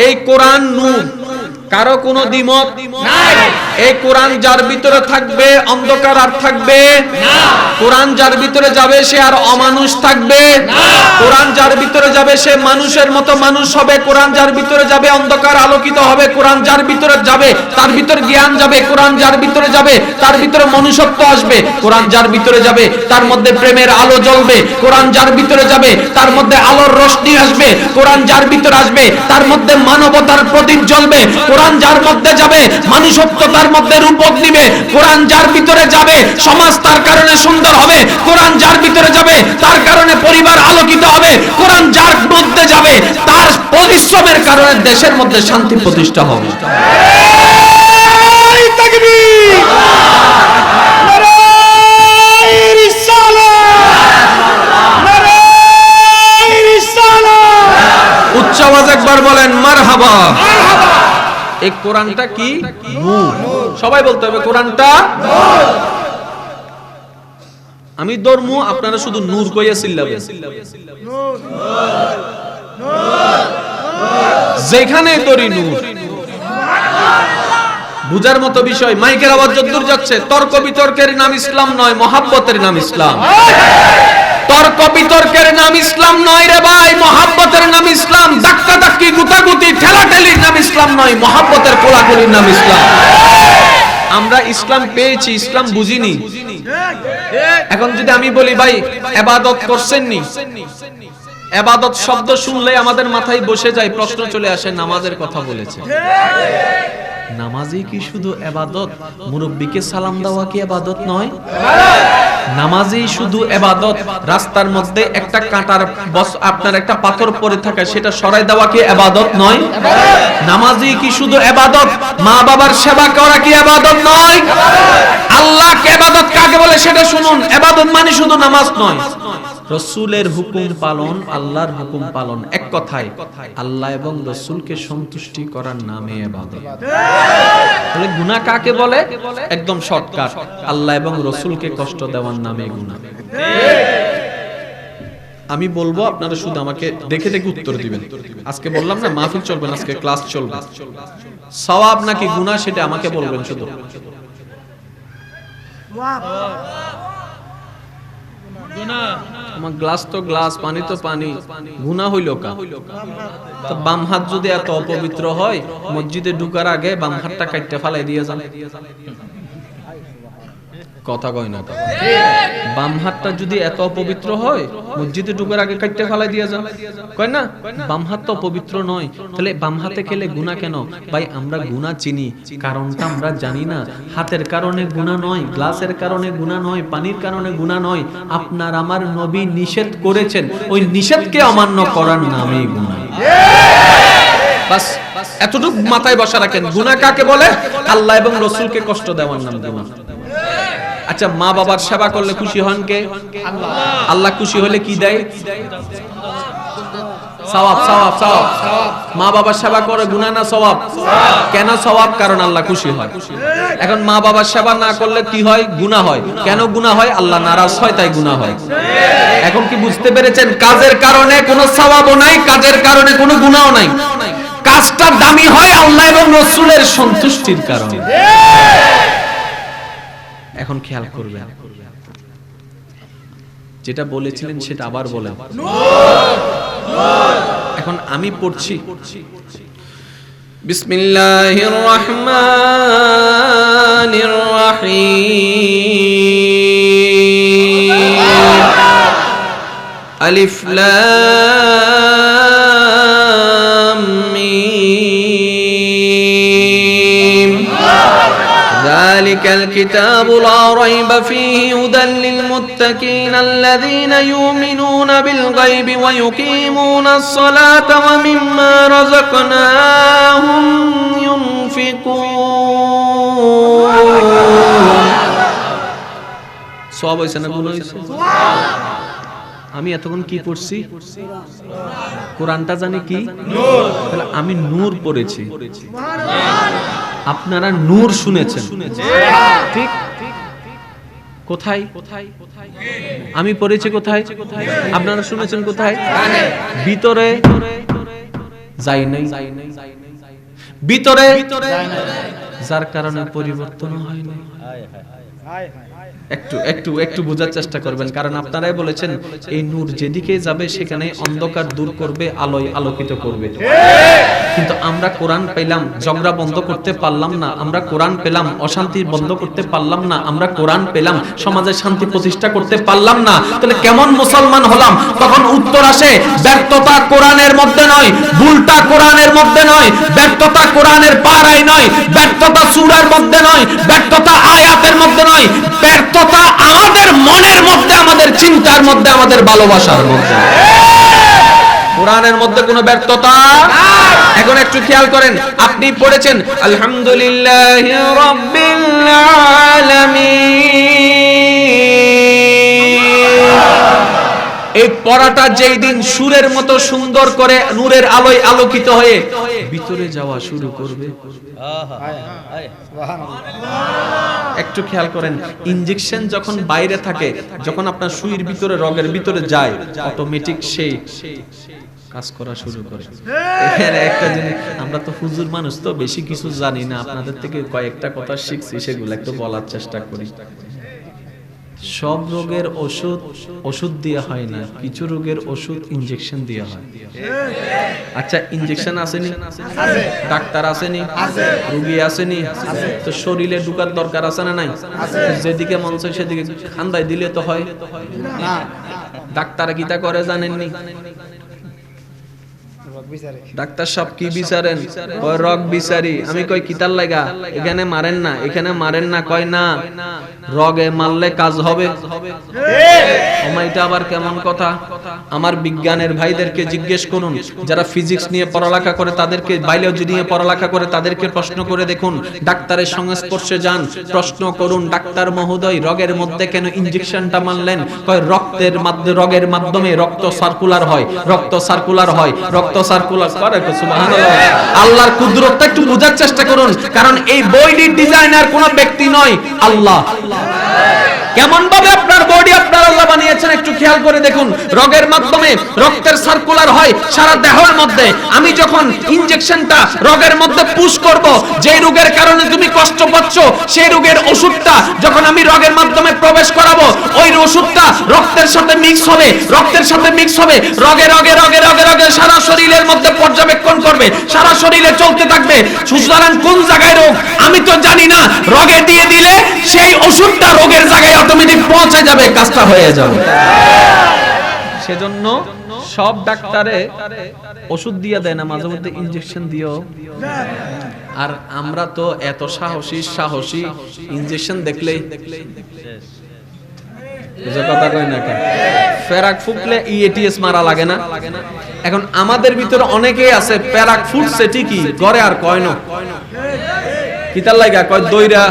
এই কোরআন নূর, কারো কোনো দ্বিমত নাই। এই কোরআন যার ভিতরে থাকবে অন্ধকার আর থাকবে না। কোরআন যার ভিতরে যাবে সে আর অমানুষ থাকবে না। কোরআন যার ভিতরে যাবে সে মানুষের মতো মানুষ হবে। কোরআন যার ভিতরে যাবে অন্ধকার আলোকিত হবে। কোরআন যার ভিতরে যাবে তার ভিতরে জ্ঞান যাবে। কোরআন যার ভিতরে যাবে তার ভিতরে মনুষ্যত্ব আসবে। কোরআন যার ভিতরে যাবে তার মধ্যে প্রেমের আলো জ্বলবে। কোরআন যার ভিতরে যাবে তার মধ্যে আলোর রশ্মি আসবে। কোরআন যার ভিতরে আসবে তার মধ্যে মানবতার প্রদীপ জ্বলবে। কোরআন যার মধ্যে যাবে মানুষত্ব তার মধ্যে রূপক নিবে। কোরআন যার ভিতরে যাবে সমাজ তার কারণে সুন্দর হবে। কোরআন যার ভিতরে যাবে তার কারণে পরিবার আলোকিত হবে। কোরআন যার মধ্যে যাবে তার পরিশ্রমের কারণে দেশের মধ্যে শান্তি প্রতিষ্ঠা হবে। তাকবীর, নারায়ে রিসালাত, নারায়ে রিসালাত। উচ্চ আওয়াজে একবার বলেন মারহাবা। এই কোরআনটা কি? নূর। সবাই বলতে হবে কোরআনটা নূর। আমি ধর্ম, আপনারা শুধু নূর কইয়া চিল্লাবেন। যেখানে দরি নূর, বুঝার মতো বিষয়। মাইকের আওয়াজ যতদূর যাচ্ছে, তর্ক বিতর্কের নাম ইসলাম নয়, মহাব্বতের নাম ইসলাম। তর্ক বিতর্কের নাম ইসলাম নয় রে ভাই, মহাব্বতের নাম ইসলাম। ধাক্কা ধাক্কি গুতাগুতি ঠেলাঠেলির নাম ইসলাম নয়, মহাব্বতের কোলাকুলির নাম ইসলাম। আমরা ইসলাম পেয়েছি, ইসলাম বুঝিনি। এখন যদি আমি বলি ভাই ইবাদত করছেননি, ইবাদত শব্দ শুনলে আমাদের মাথায় বসে যায়, প্রশ্ন চলে আসে নামাজের কথা বলেছে। নামাজই কি শুধু ইবাদত? মুরব্বিকে সালাম দেওয়া কি ইবাদত নয়? নামাজই শুধু ইবাদত? রাস্তার মধ্যে একটা কাঁটার আপনার একটা পাথর পড়ে থাকে সেটা সরাই দেওয়া কি ইবাদত নয়? নামাজই কি শুধু ইবাদত? মা বাবার সেবা করা কি ইবাদত নয়? আল্লাহকে ইবাদত কাকে বলে সেটা শুনুন। ইবাদত মানে শুধু নামাজ নয়, রাসূলের হুকুম পালন, আল্লাহর হুকুম পালন। এক কথায় আল্লাহ এবং রাসূলকে সন্তুষ্টি করার নামে ইবাদত। তাহলে গুনাহ কাকে বলে? একদম শর্টকাট, আল্লাহ এবং রাসূলকে কষ্ট দেওয়ার নামে গুনাহ। আমি বলবো, আপনারা শুধু আমাকে দেখে দেখে উত্তর দিবেন। আজকে বললাম না মাহফিল চলবে না, আজকে ক্লাস চলবে। সওয়াব নাকি গুনাহ সেটা আমাকে বলবেন শুধু। আমার গ্লাস তো গ্লাস, পানি তো পানি, গুনাহ হইল কা? তো বাম হাত যদি এত অপবিত্র হয়, মসজিদে ঢুকার আগে বাম হাতটা কাটতে ফালাই দিয়ে যান। কথা কয় না? বাম হাতটা যদি এত অপবিত্র হয়, মসজিদে ঢুকার আগে কাটতে ফালাই দিয়ে যান। কয় না বাম হাত তো পবিত্র নয়, তাহলে বাম হাতে খেলে গুনাহ কেন? ভাই আমরা গুনাহ চিনি, কারণটা আমরা জানি না। হাতের কারণে গুনাহ নয়, গ্লাসের কারণে গুনাহ নয়, পানির কারণে গুনাহ নয়। আপনার আমার নবী নিষেধ করেছেন, ওই নিষেধকে অমান্য করার নামই গুনাহ। বাস এতটুকু মাথায় বসা রাখেন। গুনাহ কাকে বলে? আল্লাহ এবং রাসূলকে কষ্ট দেওয়ার নাম গুনাহ। আচ্ছা, মা বাবার সেবা করলে খুশি হন কে? আল্লাহ। আল্লাহ খুশি হলে কি দেয়? সওয়াব। সওয়াব সওয়াব। মা বাবার সেবা করে গুনাহ না সওয়াব? কেন সওয়াব? কারণ আল্লাহ খুশি হয়। এখন মা বাবার সেবা না করলে কি হয়? গুনাহ হয়। কেন গুনাহ হয়? আল্লাহ নারাজ হয়, তাই গুনাহ হয়। এখন কি বুঝতে পেরেছেন? কাজের কারণে কোনো সওয়াবও নাই, কাজের কারণে কোনো গুনাহও নাই। কাজটা দামি হয় আল্লাহ এবং রাসূলের সন্তুষ্টির কারণে। এখন খেয়াল করবেন, যেটা বলেছিলেন সেটা আবার বলেন। এখন আমি পড়ছি, বিসমিল্লাহির রহমানির রহিম। আলিফ লাম মিম। যালিকাল কিতাবু লা রাইবা ফীহি হুদাল লিল মুত্তাকিন আল্লাযীনা ইউমিনুনা বিল গায়বি ওয়া ইউকিমুনাস সালাতা ওয়া মিম্মা রাযাকনাহুম ইউনফিকুন। সওয়াব হইছে না গুনাহ হইছে? আমি এতক্ষণ কি পড়ছি? কোরআনটা জানি কি? নূর। তাহলে আমি নূর পড়েছি, আপনারা নূর শুনেছেন। ঠিক? কোথায়? আমি পড়েছি কোথায়? আপনারা শুনেছেন কোথায়? ভিতরে যাই নাই, ভিতরে যার কারণে পরিবর্তন হয় না। একটু একটু একটু বোঝার চেষ্টা করবেন, কারণ আপনারাই বলেছেন এই নূর যেদিকে যাবে সেখানে অন্ধকার দূর করবে, আলোয় আলোকিত করবে। কিন্তু আমরা কোরআন পেলাম, ঝগড়া বন্ধ করতে পারলাম না। আমরা কোরআন পেলাম, অশান্তি বন্ধ করতে পারলাম না। আমরা কোরআন পেলাম, সমাজে শান্তি প্রতিষ্ঠা করতে পারলাম না। তাহলে কেমন মুসলমান হলাম? তখন উত্তর আসে, ব্যর্থতা কোরআনের মধ্যে নয়, ভুলটা কোরআনের মধ্যে নয়, ব্যর্থতা কোরআনের পাড়ায় নয়, ব্যর্থতা সূরার মধ্যে নয়, ব্যর্থতা আয়াতের মধ্যে নয়, ব্যর্থতা আমাদের মনের মধ্যে, আমাদের চিন্তার মধ্যে, আমাদের ভালোবাসার মধ্যে। কোরআনের মধ্যে কোনো ব্যর্থতা। এখন একটু খেয়াল করেন, আপনি পড়েছেন আলহামদুলিল্লাহি রাব্বিল আলামিন, এই পড়াটা যেই দিন সুরের মতো সুন্দর করে নূরের আলোয় আলোকিত হয়ে ভিতরে যাওয়া শুরু করবে, একটু খেয়াল করেন, ইনজেকশন যখন বাইরে থাকে, যখন আপনার সুইয়ের ভিতরে, রগের ভিতরে যায়, অটোমেটিক সেই কাজ করা শুরু করে। এখানে একটা জিনিস, আমরা তো হুজুর মানুষ, তো বেশি কিছু জানি না, আপনাদের থেকে কয়েকটা কথা শিখছি, সেগুলো একটু বলার চেষ্টা করি। সব রোগের ওষুধ দেয়া হয় না, কিছু রোগের ওষুধ ইনজেকশন দেয়া হয়। আচ্ছা, ইনজেকশন আসেনি? ডাক্তার আসেনি? রোগী আসেনি? তো শরীরে ঢুকার দরকার আছে না নাই? যেদিকে মন চায় সেদিকে খান্দায় দিলে তো হয় না। ডাক্তার গীতা করে জানেননি? ডাক্তার সব কি বিচারেন? কয় রোগ বিচারি। আমি কই কিতার লাগা? এখানে মারেন না, এখানে মারেন না। কয় না, রোগে মারলে কাজ হবে। এটা আবার কেমন কথা? আমার বিজ্ঞানের ভাইদেরকে জিজ্ঞেস করুন, যারা ফিজিক্স নিয়ে পড়ালেখা করে, তাদেরকে, বায়োলজি নিয়ে পড়ালেখা করে, তাদেরকে প্রশ্ন করে দেখুন। ডাক্তারের সংস্পর্শে যান, প্রশ্ন করুন, ডাক্তার মহোদয় রোগের মধ্যে কেন ইনজেকশনটা মারলেন? কয় রক্তের মাধ্যমে, রোগের মাধ্যমে রক্ত সার্কুলার হয়, রক্ত সার্কুলার হয়, রক্ত সার্কুলার করে। সুবহানাল্লাহ। আল্লাহর কুদরতটা একটু বোঝার চেষ্টা করুন, কারণ এই বডির ডিজাইনার কোন ব্যক্তি নয়, আল্লাহ। কেমন ভাবে আপনার বডি আপনার আল্লাহ বানিয়েছেন একটু খেয়াল করে দেখুন। রোগের মাধ্যমে রক্তের সার্কুলার হয় সারা দেহের মধ্যে। আমি যখন ইনজেকশনটা রোগের মধ্যে পুশ করব, যে রোগের কারণে তুমি কষ্ট পাচ্ছ, সেই রোগের ওষুধটা যখন আমি রোগের মাধ্যমে প্রবেশ করাবো, ওই ওষুধটা রক্তের সাথে মিক্স হবে, রক্তের সাথে মিক্স হবে, রোগে রোগে রোগে রোগে রোগে সারা শরীরের মধ্যে পর্যবেক্ষণ করবে, সারা শরীরে চলতে থাকবে। সুতরাং কোন জায়গায় রোগ আমি তো জানি না, রোগে দিয়ে দিলে সেই ওষুধটা রোগের জায়গায় অটোমেটিক পৌঁছে যাবে, কাজটা হয়ে যাবে। সেজন্য সব ডাক্তারে ওষুধ দিয়ে দেয় না, মাঝে মধ্যে ইনজেকশন দিও। আর আমরা তো এত সাহসী ইনজেকশন দেখলেই কথা কই না, ফেরাক ফুকলে ইএটিএস মারা লাগে না। এখন আমাদের ভিতরে অনেকেই আছে প্যারাক ফুটছে ঠিকই, ঘরে আর কয় না, কিতার লাগা কয় দইরা।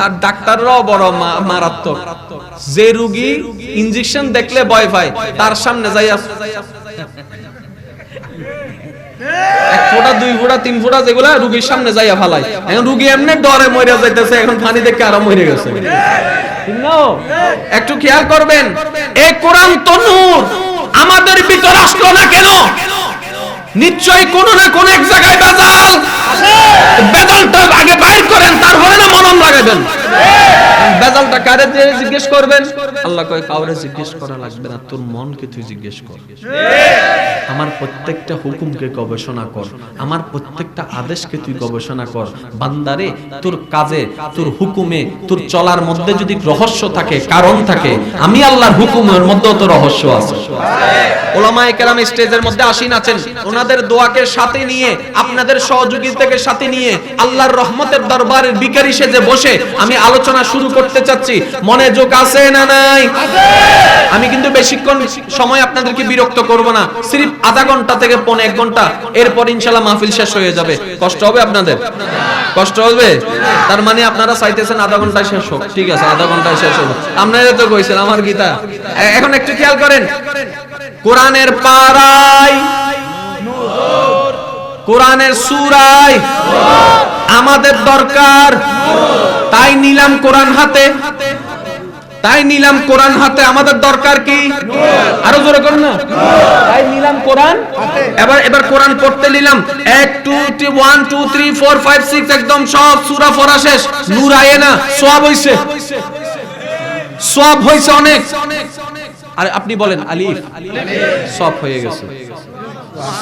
আর ডাক্তাররাও বড় মারাত্মক, যে রোগী ইনজেকশন দেখলে ভয় পায়, তার সামনে যাইয়া এক ফোঁটা, দুই ফোঁটা, তিন ফোঁটা যেগুলা রোগীর সামনে যাইয়া ফালায়। এখন রোগী এমনি ডরে মরে যাইতেছে, এখন পানি দেখে আরো মরে গেছে। একটু খেয়াল করবেন, এই কোরআন তো নূর, আমাদের ভিতর আসলো না কেন? নিশ্চয়ই কোন না কোন এক জায়গায় বেজাল। বেজালটা আগে বাইর করেন, তারপরে না মলম লাগাবেন। বেজালটা কারে দিয়ে জিজ্ঞেস করবেন? আল্লাহ কয় কাউরে জিজ্ঞেস করা লাগবে না, তোর মনকে তুই জিজ্ঞেস কর। আমার প্রত্যেকটা হুকুমকে গবেষণা কর, আমার প্রত্যেকটা আদেশকে তুই গবেষণা কর। বান্দারে, তোর কাজে, তোর হুকুমে, তোর চলার মধ্যে যদি রহস্য থাকে, কারণ থাকে, আমি আল্লাহর হুকুমের মধ্যেও তো রহস্য আছে। ওলামায়ে কেরাম স্টেজের মধ্যে আসীন আছেন, ওনাদের দোয়াকে সাথে নিয়ে, আপনাদের সহযোগিতাকে সাথে নিয়ে, আল্লাহর রহমতের দরবারের ভিখারি সেজে বসে আমি আলোচনা শুরু করতে চাচ্ছি। মনে যোগ আছে না নাই? আমি কিন্তু বেশিক্ষণ সময় আপনাদেরকে বিরক্ত করব না, সিরিফ আধা ঘন্টা থেকে পৌনে 1 ঘন্টা, এরপর ইনশাআল্লাহ মাহফিল শেষ হয়ে যাবে। কষ্ট হবে আপনাদের? কষ্ট হবে? তার মানে আপনারা চাইতেছেন আধা ঘন্টায় শেষ হোক। ঠিক আছে, আধা ঘন্টায় শেষ হবে। আপনারা তো কইছেন আমার গীতা। এখন একটু খেয়াল করেন, কোরআনের পারায়, কোরআনের সূরায় আমাদের দরকার, তাই নিলাম কোরআন হাতে। তাই নিলাম কোরআন হাতে। আমাদের দরকার কি? আরো জোরে করুন না। তাই নিলাম কোরআন। এবার কোরআন পড়তে নিলাম। 1 2 1 2 3 4 5 6 একদম সব সূরা পড়া শেষ। নূর আয়ে না, সওয়াব হইছে। সওয়াব হইছে অনেক। আর আপনি বলেন আলিফ, সওয়াব হয়ে গেছে।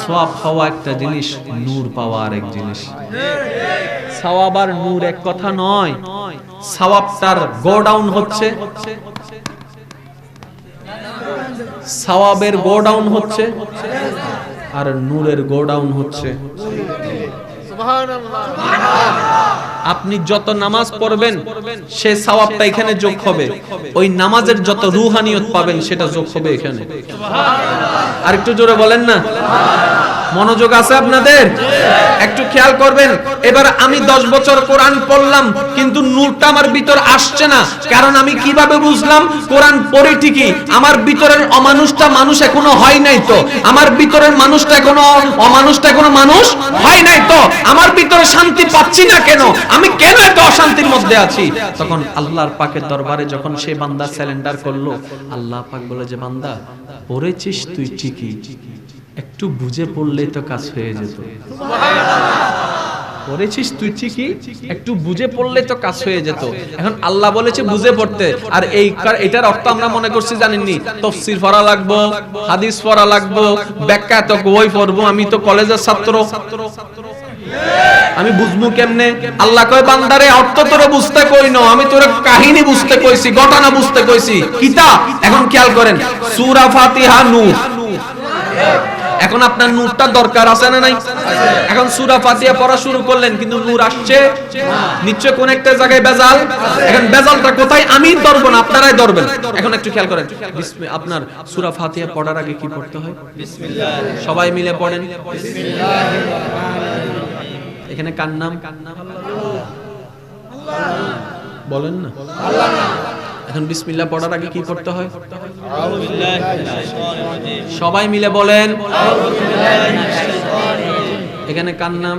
সওয়াব হওয়া একটা জিনিস, নূর পাওয়া আরেক জিনিস। সওয়াব আর নূর এক কথা নয়। সওয়াবটার গো ডাউন হচ্ছে, সওয়াবের গো ডাউন হচ্ছে, আর নূরের গো ডাউন হচ্ছে। আপনি যত নামাজ পড়বেন সে সওয়াবটা এখানে যোগ হবে, ওই নামাজের যত রূহানিয়ত পাবেন সেটা যোগ হবে এখানে। আর একটু জোরে বলেন না। মনোযোগ আছে আপনাদের? একটু খেয়াল করবেন। এবার আমি 10 বছর কোরআন পড়লাম কিন্তু নূরটা আমার ভিতর আসছে না। কারণ আমি কিভাবে বুঝলাম? কোরআন পড়ি ঠিকই, আমার ভিতরের অমানুষটা মানুষ এখনো হয় নাই তো। আমার ভিতরের মানুষটা এখনো অমানুষটা এখনো মানুষ হয় নাই তো। আমার ভিতরে শান্তি পাচ্ছি না কেন? আমি কেন এত অশান্তির মধ্যে আছি? তখন আল্লাহর পাকের দরবারে যখন সে বান্দা স্যালেন্ডার করলো, আল্লাহ পাক বলে যে বান্দা পড়েছিস তুই ঠিকই, একটু বুঝে পড়লেই তো কাজ হয়ে যেত। পড়েছিস তুই ঠিকই, একটু বুঝে পড়লে তো কাজ হয়ে যেত। এখন আল্লাহ বলেছে বুঝে পড়তে। আর এটার অর্থ আমরা মনে করছি জানেননি, তাফসীর পড়া লাগবো, হাদিস পড়া লাগবো, ব্যাখ্যা তো বই পড়বো। আমি তো কলেজের ছাত্র, আমি বুঝবো কেমনে? আল্লাহ কয় বান্দারে অর্থ তোরে বুঝতে কই না, আমি তোরে কাহিনী বুঝতে কইছি, ঘটনা বুঝতে কইছি। কিতাব এখন খেয়াল করেন, সূরা ফাতিহা নূর। এখন আপনার নূরটা দরকার আছে না নাই? এখন সূরা ফাতিহা পড়া শুরু করলেন কিন্তু নূর আসছে না, নিশ্চয় কোন একটা জায়গায় বেজাল। এখন বেজালটা কোথায়? আমি ধরব না, আপনারাই ধরবেন। এখন একটু খেয়াল করেন, আপনার সূরা ফাতিহা পড়ার আগে কি পড়তে হয়? বিসমিল্লাহ। সবাই মিলে পড়েন বিসমিল্লাহির রহমানির রহিম। এখানে কার নাম? আল্লাহ। বলেন না আল্লাহ নাম। এখন বিসমিল্লাহ পড়ার আগে কি পড়তে হয়? আউযু বিল্লাহি মিনাশ শাইতানির রাজিম। সবাই মিলে বলেন আউযু বিল্লাহি মিনাশ শাইতানির রাজিম। এখানে কার নাম?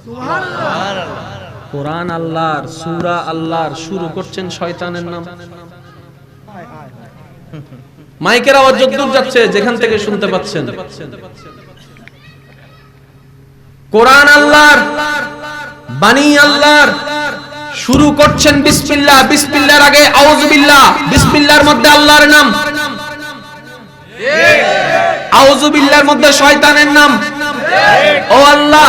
সুবহানাল্লাহ। কোরআন আল্লাহর, সূরা আল্লাহর, শুরু করছেন শয়তানের নাম। মাইকের আওয়াজ যতদূর যাচ্ছে যেখান থেকে শুনতে পাচ্ছেন, কোরআন আল্লাহর, বাণী আল্লাহর, শুরু করছেন বিসমিল্লাহ। বিসমিল্লাহর আগে আউযু বিল্লাহ, বিসমিল্লাহর মধ্যে আল্লাহর নাম, আউযু বিল্লাহর মধ্যে শয়তানের নাম। ও আল্লাহ,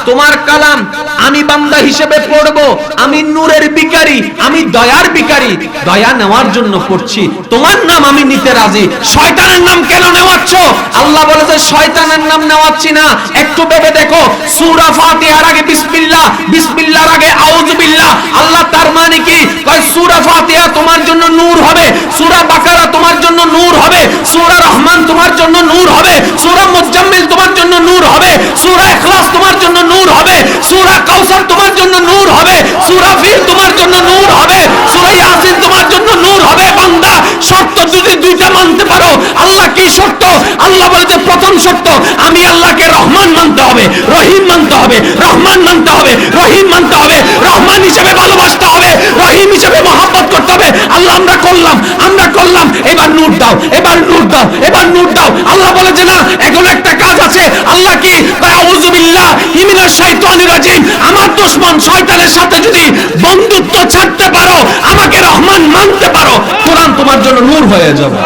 তোমার কালাম আমি বান্দা হিসেবে পড়ব, আমি নূরের ভিখারি, আমি দয়ার ভিখারি, দয়া নেওয়ার জন্য পড়ছি, তোমার নাম আমি নিতে রাজি। শয়তানের নাম কেন নেওয়াচ্ছ? আল্লাহ বলেছে শয়তানের নাম নেওয়াচ্ছি না। একটু ভেবে দেখো, সূরা ফাতিহার আগে বিসমিল্লাহ, বিসমিল্লাহর আগে আউযু বিল্লাহ। আল্লাহ তার মানে কি? কয় সূরা ফাতিহা তোমার জন্য নূর হবে, সূরা বাকারা তোমার জন্য নূর হবে, সূরা রহমান তোমার জন্য নূর হবে, সূরা মুজাম্মিল তোমার জন্য নূর হবে, সূরা ইখলাস তোমার জন্য নূর হবে, সূরা কাউসার তোমার জন্য নূর হবে, সূরা ফিল তোমার জন্য নূর হবে, সূরা ইয়াসিন তোমার জন্য নূর হবে। বান্দা শর্ত যদি দুইটা মানতে পারো, আল্লাহ কি শর্ত? আল্লাহ বলে যে প্রথম শর্ত, আমি আল্লাহকে রহমান মানতে হবে, রহিম মানতে হবে, রহমান মানতে হবে, রহিম মানতে হবে, রহমান হিসেবে ভালোবাসতে হবে, রহিম হিসেবে মহব্বত করতে হবে। আল্লাহ আমরা করলাম, আমরা করলাম, এবার নূর দাও, এবার নূর দাও, এবার নূর দাও। আল্লাহ বলে যে না, এখন একটা কাজ আছে। আল্লাহ কি? আউযু বিল্লাহি মিনাশ শাইতানির রাজিম। আমার দুশমন শয়তানের সাথে যদি বন্ধুত্ব ছাড়তে পারো, আমাকে রহমান মানতে পারো, কোরআন তোমার জন্য নূর হয়ে যাবে।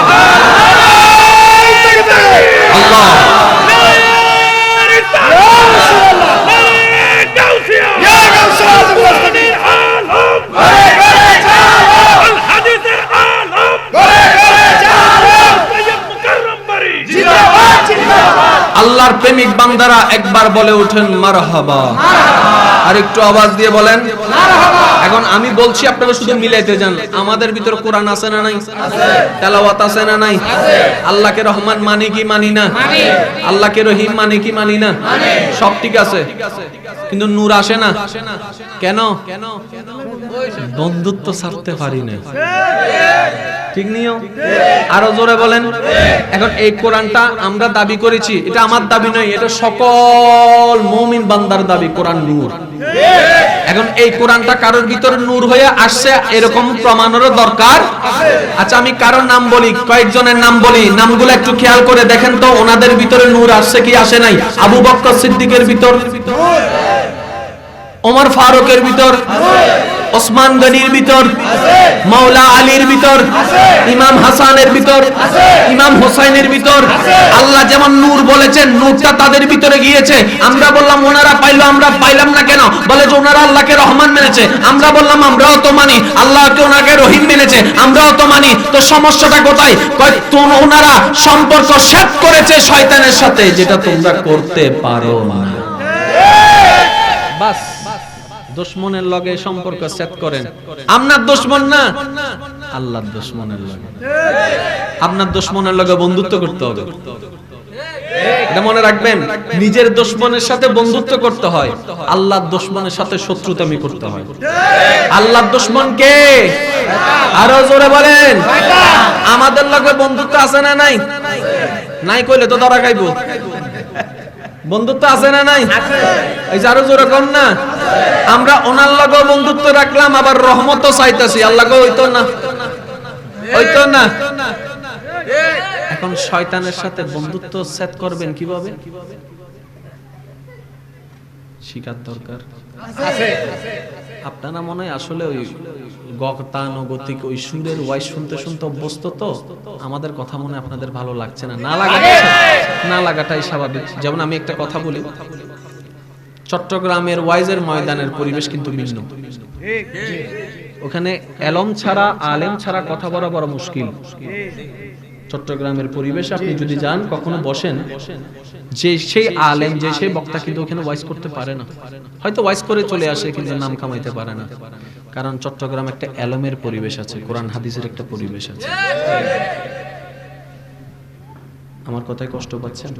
আল্লাহ আল্লাহর প্রেমিক বান্দারা একবার বলে ওঠেন মারহাবা। আর একটু আওয়াজ দিয়ে বলেন মারহাবা। এখন আমি বলছি আপনারা শুধু মিলাইতে যান, আমাদের ভিতর কোরআন আছে না নাই? তেলাওয়াত আছে না নাই? আল্লাহকে রহমান মানি কি মানি না? আল্লাহকে রহিম মানি কি মানি না? সব ঠিক আছে, কিন্তু নূর আসে না কেন? বন্ধুত্ব ছাড়তে পারি না। ঠিক নিও, আরো জোরে বলেন। এখন এই কোরআনটা আমরা দাবি করেছি, এটা আমার দাবি নয়, এটা সকল মুমিন বান্দার দাবি, কোরআন নূর। এখন এই কোরআনটা কারোর ভিতর নূর হয়ে আসছে এরকম প্রমাণেরও দরকার। আচ্ছা আমি কারোর নাম বলি, কয়েকজনের নাম বলি, নামগুলো একটু খেয়াল করে দেখেন তো ওনাদের ভিতরে নূর আসছে কি আসে নাই? আবু বকর সিদ্দিকের ভিতর, ওমর ফারুকের ভিতর, ওসমান গনির ভিতর, মাওলা আলীর ভিতর, ইমাম হাসানের ভিতর, ইমাম হোসাইনের ভিতর। আল্লাহ যেমন নূর বলেছেন, নূরটা তাদের ভিতরে গিয়েছে। আমরা বললাম ওনারা পাইলো, আমরা পাইলাম না কেন? বলে যে ওনারা আল্লাহকে রহমান মেনেছে। আমরা বললাম আমরাও তো মানি, আল্লাহকে ওনাকে রহিম মেনেছে, আমরাও তো মানি। তো সমস্যাটা কোথায়? ওনারা সম্পর্ক সেট করেছে শয়তানের সাথে, যেটা তোমরা করতে পারো না। বাস, দুশমনের লগে সম্পর্ক সেট করেন। আপনার দুশমন না, আল্লাহর দুশমনের লগে। আপনার দুশমনের লগে বন্ধুত্ব করতে হবে, এটা মনে রাখবেন। নিজের দুশমনের সাথে বন্ধুত্ব করতে হয়, আল্লাহর দুশমনের সাথে শত্রুতামি করতে হয়। আল্লাহর দুশমন কে? আরো জোরে বলেন। আমাদের লগে বন্ধুত্ব আছে না নাই? নাই কইলে তো ধরা খাইবো। বন্ধুত্ব আছে না নাই? এই যে আরো জোরে কোন না। আমরা ওনার লগে বন্ধুত্ব রাখলাম, আবার রহমতও চাইতাছি, আল্লাহ গো হইতো না, হইতো না। এখন শয়তানের সাথে বন্ধুত্ব সেট করবেন কিভাবে? শিকার দরকার আছে। আপনারা মনে হয় আসলে ওই গতানুগতিক ওই সুরের ওয়াইজ শুনতে শুনতে অভ্যস্ত, তো আমাদের কথা মনে আপনাদের ভালো লাগছে না। না লাগাটাই স্বাভাবিক। যেমন আমি একটা কথা বলি, চট্টগ্রামের ওয়াইজের ময়দানের পরিবেশ কিন্তু ভিন্ন। ওখানে এলম ছাড়া আলেম ছাড়া কথা বলা বড় মুশকিল। চট্টগ্রামের পরিবেশে আপনি যদি যান, কখনো বসেন, যে সেই আলেম, যে সেই বক্তা কিন্তু ওখানে ওয়াইজ করতে পারে না। হয়তো ওয়াইজ করে চলে আসে, কিন্তু নাম কামাইতে পারে না। কারণ চট্টগ্রাম একটা এলমের পরিবেশ আছে, কোরআন হাদিসের একটা পরিবেশ আছে। আমার কথায় কষ্ট পাচ্ছেন?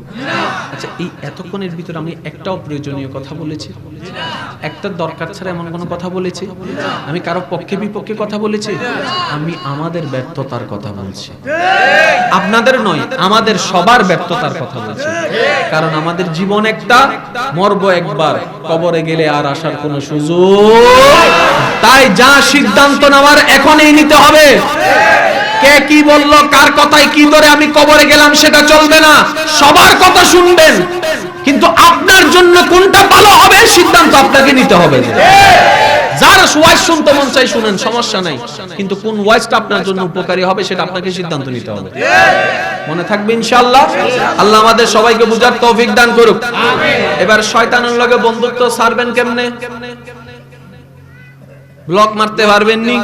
আচ্ছা, এই এতক্ষণের ভিতরে আমি একটাও প্রয়োজনীয় কথা বলেছি? একটা দরকার ছাড়া এমন কোনো কথা বলেছি? আমি কারো পক্ষে বিপক্ষে কথা বলেছি? আমি আমাদের ব্যর্থতার কথা বলছি, আপনাদের নয়, আমাদের সবার ব্যর্থতার কথা বলছি। কারণ আমাদের জীবন একটা, মরবো একবার, কবরে গেলে আর আসার কোনো সুযোগ। তাই যা সিদ্ধান্ত নেওয়ার এখনই নিতে হবে। কে কি বললো, কার কথায় কি ধরে আমি কবরে গেলাম সেটা চলবে না। সবার কথা শুনবেন, কিন্তু আপনার জন্য কোনটা ভালো হবে সিদ্ধান্ত আপনাকে নিতে হবে। যার ওয়াইজ শুনতে মন চাই শুনেন, সমস্যা নাই, কিন্তু কোন ওয়াইজটা আপনার জন্য উপকারী হবে সেটা আপনাকে সিদ্ধান্ত নিতে হবে। মনে থাকবে ইনশাআল্লাহ। আল্লাহ আমাদের সবাইকে বুঝার তৌফিক দান করুক। এবার শয়তানের লগে বন্ধুত্ব ছাড়বেন কেমনে? ব্লক মারতে পারবেন নি?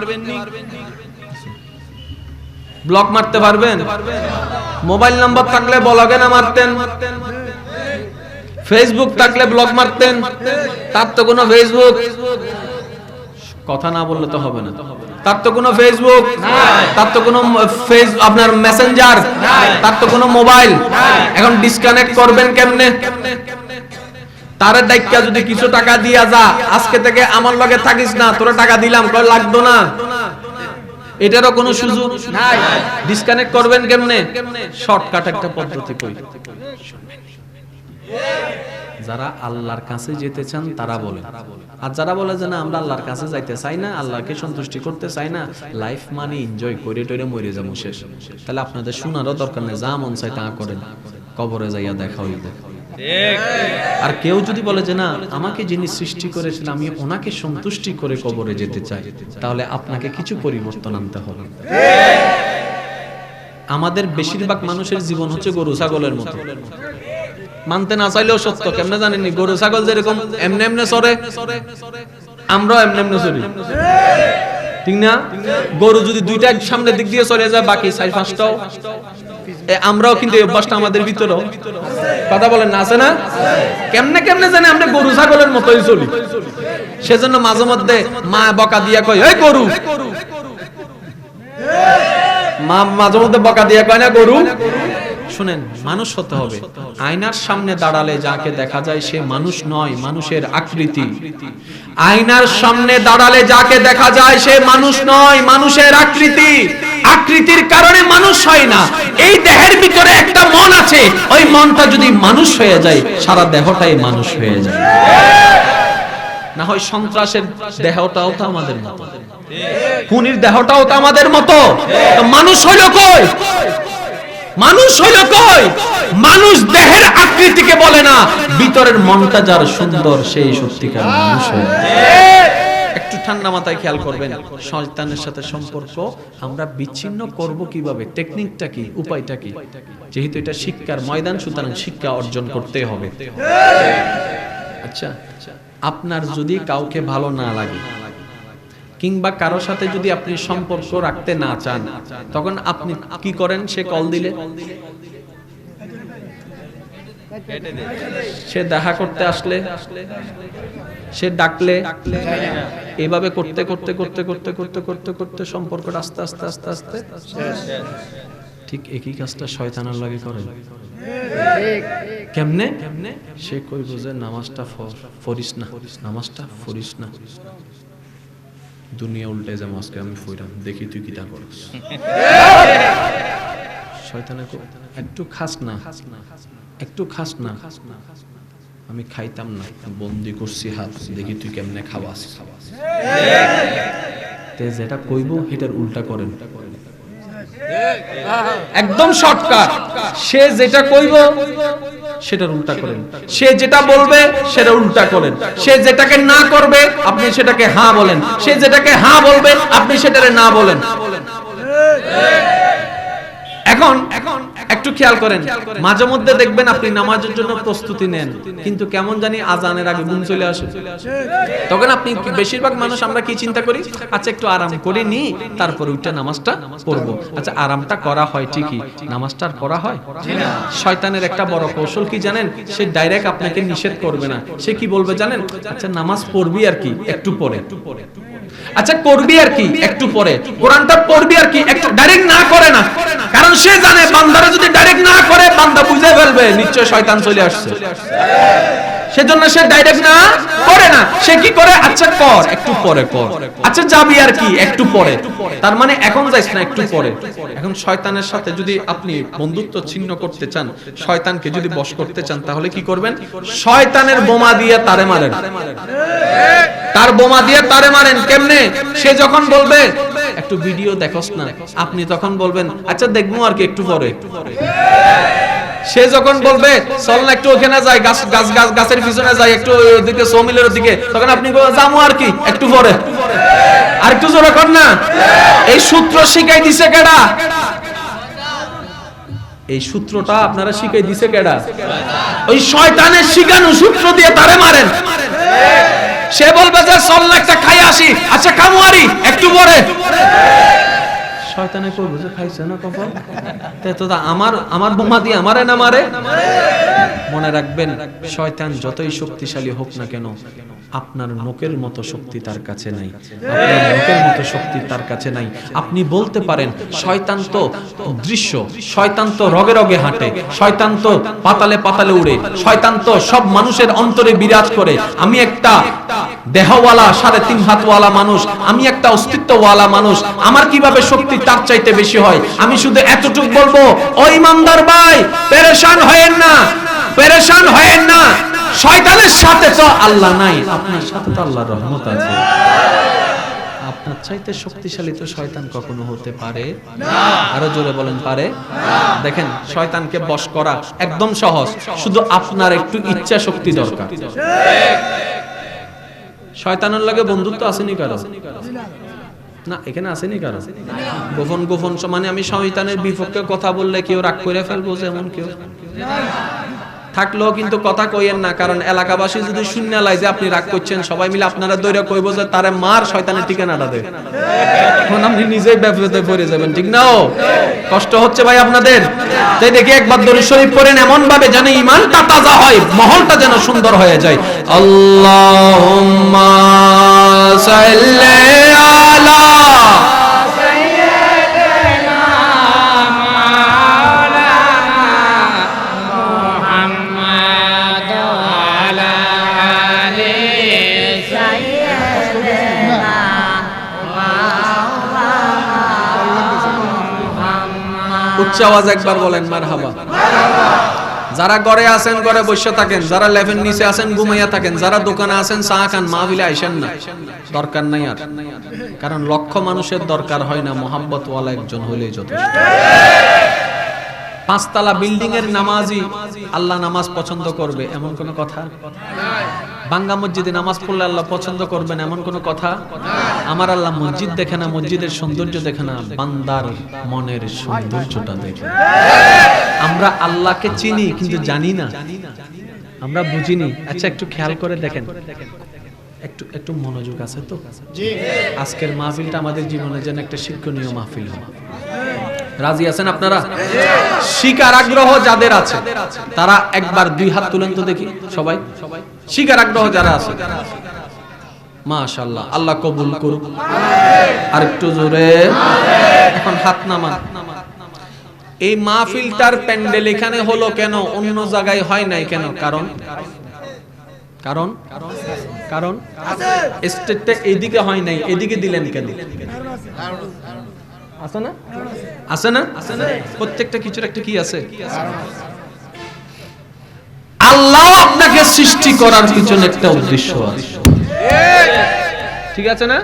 ব্লক মারতে পারবেন? মোবাইল নাম্বার থাকলে ব্লগে না মারতেন? ফেসবুক থাকলে ব্লক মারতেন? তার তো কোনো ফেসবুক, কথা না বললে তো হবে না। তার তো কোনো ফেসবুক, তার তো কোনো আপনার মেসেঞ্জার, তার তো কোনো মোবাইল। এখন ডিসকানেক্ট করবেন কেমনে? তার দায়িত্ব যদি কিছু টাকা দিয়া যা, আজকে থেকে আমার লগে থাকিস না, তোরা টাকা দিলাম, কয় লাগতো না, এটারও কোনো সুযোগ নাই। ডিসকানেক্ট করবেন কেমনে? শর্টকাট একটা পদ্ধতি কই। যারা আল্লাহর কাছে যেতে চান তারা বলে, আর যারা বলে যে না আমরা আল্লাহর কাছে যাইতে চাই না, আল্লাহকে সন্তুষ্টি করতে চাই না, লাইফ মানে এনজয় করে টরে মরে যাবো শেষ, তাহলে আপনাদের শোনারও দরকার নেই, যা মন চাই তা করেন, কবরে যাইয়া দেখা হইবে। আর কেউ যদি বলে যে না আমাকে যিনি সৃষ্টি করেছিলেন আমি ওনাকে সন্তুষ্টি করে কবরে যেতে চাই, তাহলে আপনাকে কিছু পরিবর্তন আনতে হবে। আমাদের বেশিরভাগ মানুষের জীবন হচ্ছে গরু ছাগলের মতো, মানতে না চাইলেও সত্য। কেমনে জানেননি? গরু ছাগল যেরকম এমনে এমনে চরে, আমরাও এমনে এমনে চলি, ঠিক না? গরু যদি দুইটা সামনের দিক দিয়ে চলে যায়, বাকি 4-5টাও, আমরাও কিন্তু এই অভ্যাসটা আমাদের ভিতরেও, কথা বলেন না, আছে না? কেমনে কেমনে জানে আমরা গরু ছাগলের মতোই চলি। সেজন্য মাঝে মধ্যে মা বকা দিয়া কয় এই গরু, মা মাঝে মধ্যে বকা দিয়া কয় না গরু। শুনেন, মানুষ হতে হবে। আয়নার সামনে দাঁড়ালে যাকে দেখা যায় সে মানুষ নয়, মানুষের আকৃতি। আয়নার সামনে দাঁড়ালে যাকে দেখা যায় সে মানুষ নয়, মানুষের আকৃতি। আকৃতির কারণে মানুষ হয় না। এই দেহের ভিতরে একটা মন আছে, ওই মনটা যদি মানুষ হয়ে যায় সারা দেহটাই মানুষ হয়ে যায়। না হয় সন্ত্রাসের দেহটাও তো আমাদের মতো, খুনির দেহটাও তো আমাদের মতো। মানুষ হইল কই? মানুষ হইল কই? মানুষ দেহের আকৃতিকে বলে না, ভিতরের মনটা যার সুন্দর সেই সত্যিকার মানুষ হয়। একটু ঠান্ডা মাথায় খেয়াল করবেন, শয়তানের সাথে সম্পর্ক আমরা বিচ্ছিন্ন করব কিভাবে? টেকনিকটা কি, উপায়টা কি? যেহেতু এটা শিক্ষার ময়দান, সুতরাং শিক্ষা অর্জন করতে হবে। আচ্ছা, আপনার যদি কাউকে ভালো না লাগে কিংবা কারো সাথে যদি আপনি সম্পর্ক রাখতে না চান, তখন আপনি কি করেন? সে কল দিলে, সে দেখা করতে আসলে, সে ডাকলে, এভাবে করতে করতে করতে করতে করতে করতে করতে সম্পর্কটা আস্তে আস্তে আস্তে আস্তে ঠিক একই কাজটা শয়তানের লাগে করে। কেমনে? সে কইব যে নামাজটা পড়িস না, নামাজটা পড়িস না, দুনিয়া উল্টে যাবো আজকে আমি ফইরাম, দেখি তুই কিটা করস। শয়তানে একটু খাস না, একটু খাস না, আমি খাইতাম না, বন্দি করছি হাত, দেখি তুই কেমনে খাওয়াস। তে যেটা কইব এটার উল্টা করেন, একদম শর্টকাট। সে যেটা কইব সেটার উল্টা করেন, সে যেটা বলবে সেটা উল্টা করেন। সে যেটাকে না করবে আপনি সেটাকে হ্যাঁ বলেন, সে যেটাকে হ্যাঁ বলবে আপনি সেটারে না বলেন। এখন একটু খেয়াল করেন, মাঝে মধ্যে দেখবেন আপনি নামাজের জন্য প্রস্তুতি নেন, কিন্তু কেমন জানি আজানের আগে ঘুম চলে আসে। তখন আপনি, বেশিরভাগ মানুষ আমরা কি চিন্তা করি? আচ্ছা একটু আরাম করে নি, তারপর উঠে নামাজটা পড়বো। আচ্ছা আরামটা করা হয় ঠিকই, নামাজটা আর পড়া হয়? শয়তানের একটা বড় কৌশল কি জানেন? সে ডাইরেক্ট আপনাকে নিষেধ করবে না। সে কি বলবে জানেন? আচ্ছা নামাজ পড়বি আর কি, একটু পরে। আচ্ছা করবি আর কি, একটু পরে। কোরআনটা পড়বি আর কি, একটু। ডাইরেক্ট না করে না, কারণ সে জানে বান্দারা যদি ডাইরেক্ট না করে বান্দা বুঝে ফেলবে নিশ্চয় শয়তান চলে আসছে। সেজন্য সে ডাইরেক্ট না করে না। সে কি করে? আচ্ছা কর, একটু পরে কর। আচ্ছা যাবি আর কি, একটু পরে। তার মানে এখন যাইস না, একটু পরে। এখন শয়তানের সাথে যদি আপনি বন্ধুত্ব ছিন্ন করতে চান, শয়তানকে যদি বশ করতে চান, তাহলে কি করবেন? শয়তানের বোমা দিয়ে তারে মারেন, তার বোমা দিয়ে তারে মারেন। কেমনে? সে যখন বলবে একটু ভিডিও দেখোস না, আপনি তখন বলবেন আচ্ছা দেখবো আর কি, একটু পরে। সে যখন বলবে চল না একটু ওখানে যাই, গাছের পিছনে যাই, একটু ওদিকে সমিলের দিকে, তখন আপনি যাবো আর কি, একটু পরে। আর একটু জোরে কর না। এই সূত্র শিখাই দিছে কেডা? এই সূত্রটা আপনারা শিখাই দিছে কেডা? ওই শয়তানের শিখানো সূত্র দিয়ে তারে মারেন। সে বলবে যে চল না একটা খাই আসি, আচ্ছা কামুয়ারি, একটু পরে। শয়তানে কইবে যে খাইছে না কপাল, তে তো আমার বোমা দিয়ে আমারে না মারে। মনে রাখবেন, শয়তান যতই শক্তিশালী হোক না কেন, আপনার নোকের মতো শক্তি তার কাছে নাই, আপনার নোকের মতো শক্তি তার কাছে নাই। আপনি বলতে পারেন শয়তান তো দৃশ্য, শয়তান তো রগে রগে হাঁটে, শয়তান তো পাতালে পাতালে উড়ে, শয়তান তো সব মানুষের অন্তরে বিরাজ করে। আমি একটা দেহওয়ালা 3.5 হাতওয়ালা মানুষ, আমি একটা অস্তিত্বওয়ালা মানুষ, আমার কিভাবে শক্তি তার চাইতে বেশি হয়? আমি শুধু এতটুকু বলবো, ও ইমানদার ভাই, পেরেশান হয়েন না, পেরেশান হয়েন না। শয়তানের সাথে তো আল্লাহ নাই, আপনার সাথে তো আল্লাহর রহমত আছে। আপনার চাইতে শক্তিশালী তো শয়তান কখনো হতে পারে না। আরো জোরে বলেন, পারে না। দেখেন, শয়তানকে বশ করা একদম সহজ, শুধু আপনার একটু ইচ্ছা শক্তি দরকার। শয়তানের লাগে বন্ধুত্ব আসেনি কারো? না, এখানে আসেনি কারো? গোপন গোপন মানে আমি শয়তানের বিপক্ষে কথা বললে কেউ রাগ করে ফেলবো, যেমন কেউ থাকলেও কিন্তু কথা কইেন না, কারণ এলাকাবাসী যদি শূন্য লাই যে আপনি রাগ করছেন, সবাই মিলে আপনারা দৈরা কইব যে তারে মার শয়তানের ঠিকানাটা দে, এখন আপনি নিজেই বিপদে পড়ে যাবেন, ঠিক না? কষ্ট হচ্ছে ভাই আপনাদের। তাই দেখি একবার দরুদ শরীফ পড়েন এমন ভাবে যেন ঈমানটা তাজা হয়, মহলটা যেন সুন্দর হয়ে যায়। আল্লাহুম্মা সাল্লি আলা উচ্চ আওয়াজ একবার বলেন মারহাবা। যারা ঘরে আছেন ঘরে বসে থাকেন, যারা লেভেন নিচে আছেন ঘুমাইয়া থাকেন, যারা দোকানে আছেন চা খান, মাহফিলে আইসেন না, দরকার নাই আর। কারণ লক্ষ মানুষের দরকার হয় না, মোহাব্বত ওয়ালা একজন হইলেই যথেষ্ট। পাঁচতলা বিল্ডিং এর নামাজি আল্লাহ নামাজ পছন্দ করবে এমন কোন কথা? বাঙ্গা মসজিদে নামাজ পড়লে আল্লাহ পছন্দ করবেন এমন কোন কথা? আমার আল্লাহ মসজিদ দেখে না, মসজিদের সৌন্দর্য দেখে না, বান্দার মনের সৌন্দর্যটা দেখে। আমরা আল্লাহকে চিনি কিন্তু জানি না, আমরা বুঝিনি। আচ্ছা একটু খেয়াল করে দেখেন, একটু মনোযোগ আছে তো? আজকের মাহফিলটা আমাদের জীবনের জন্য একটা শিক্ষণীয় মাহফিল হবে। রাজি আছেন আপনারা? শিকার আগ্রহ যাদের আছে তারা একবার দুই হাত তুলেন তো দেখি সবাই। শিকার আগ্রহ যারা আছে, মাশাআল্লাহ, আল্লাহ কবুল করুক। আর একটু জোরে এখন হাত নামান। এই মাহফিলটার প্যান্ডেল এখানে হলো কেন, অন্য জায়গায় হয় নাই কেন? কারণ কারণ কারণ স্টেটটা এইদিকে হয় নাই, এদিকে দিলেন কেন? আছে না? আছে না? প্রত্যেকটা কিছুর একটা কি আছে? আল্লাহ আপনাকে সৃষ্টি করার পিছনে একটা উদ্দেশ্য আছে, ঠিক আছে না?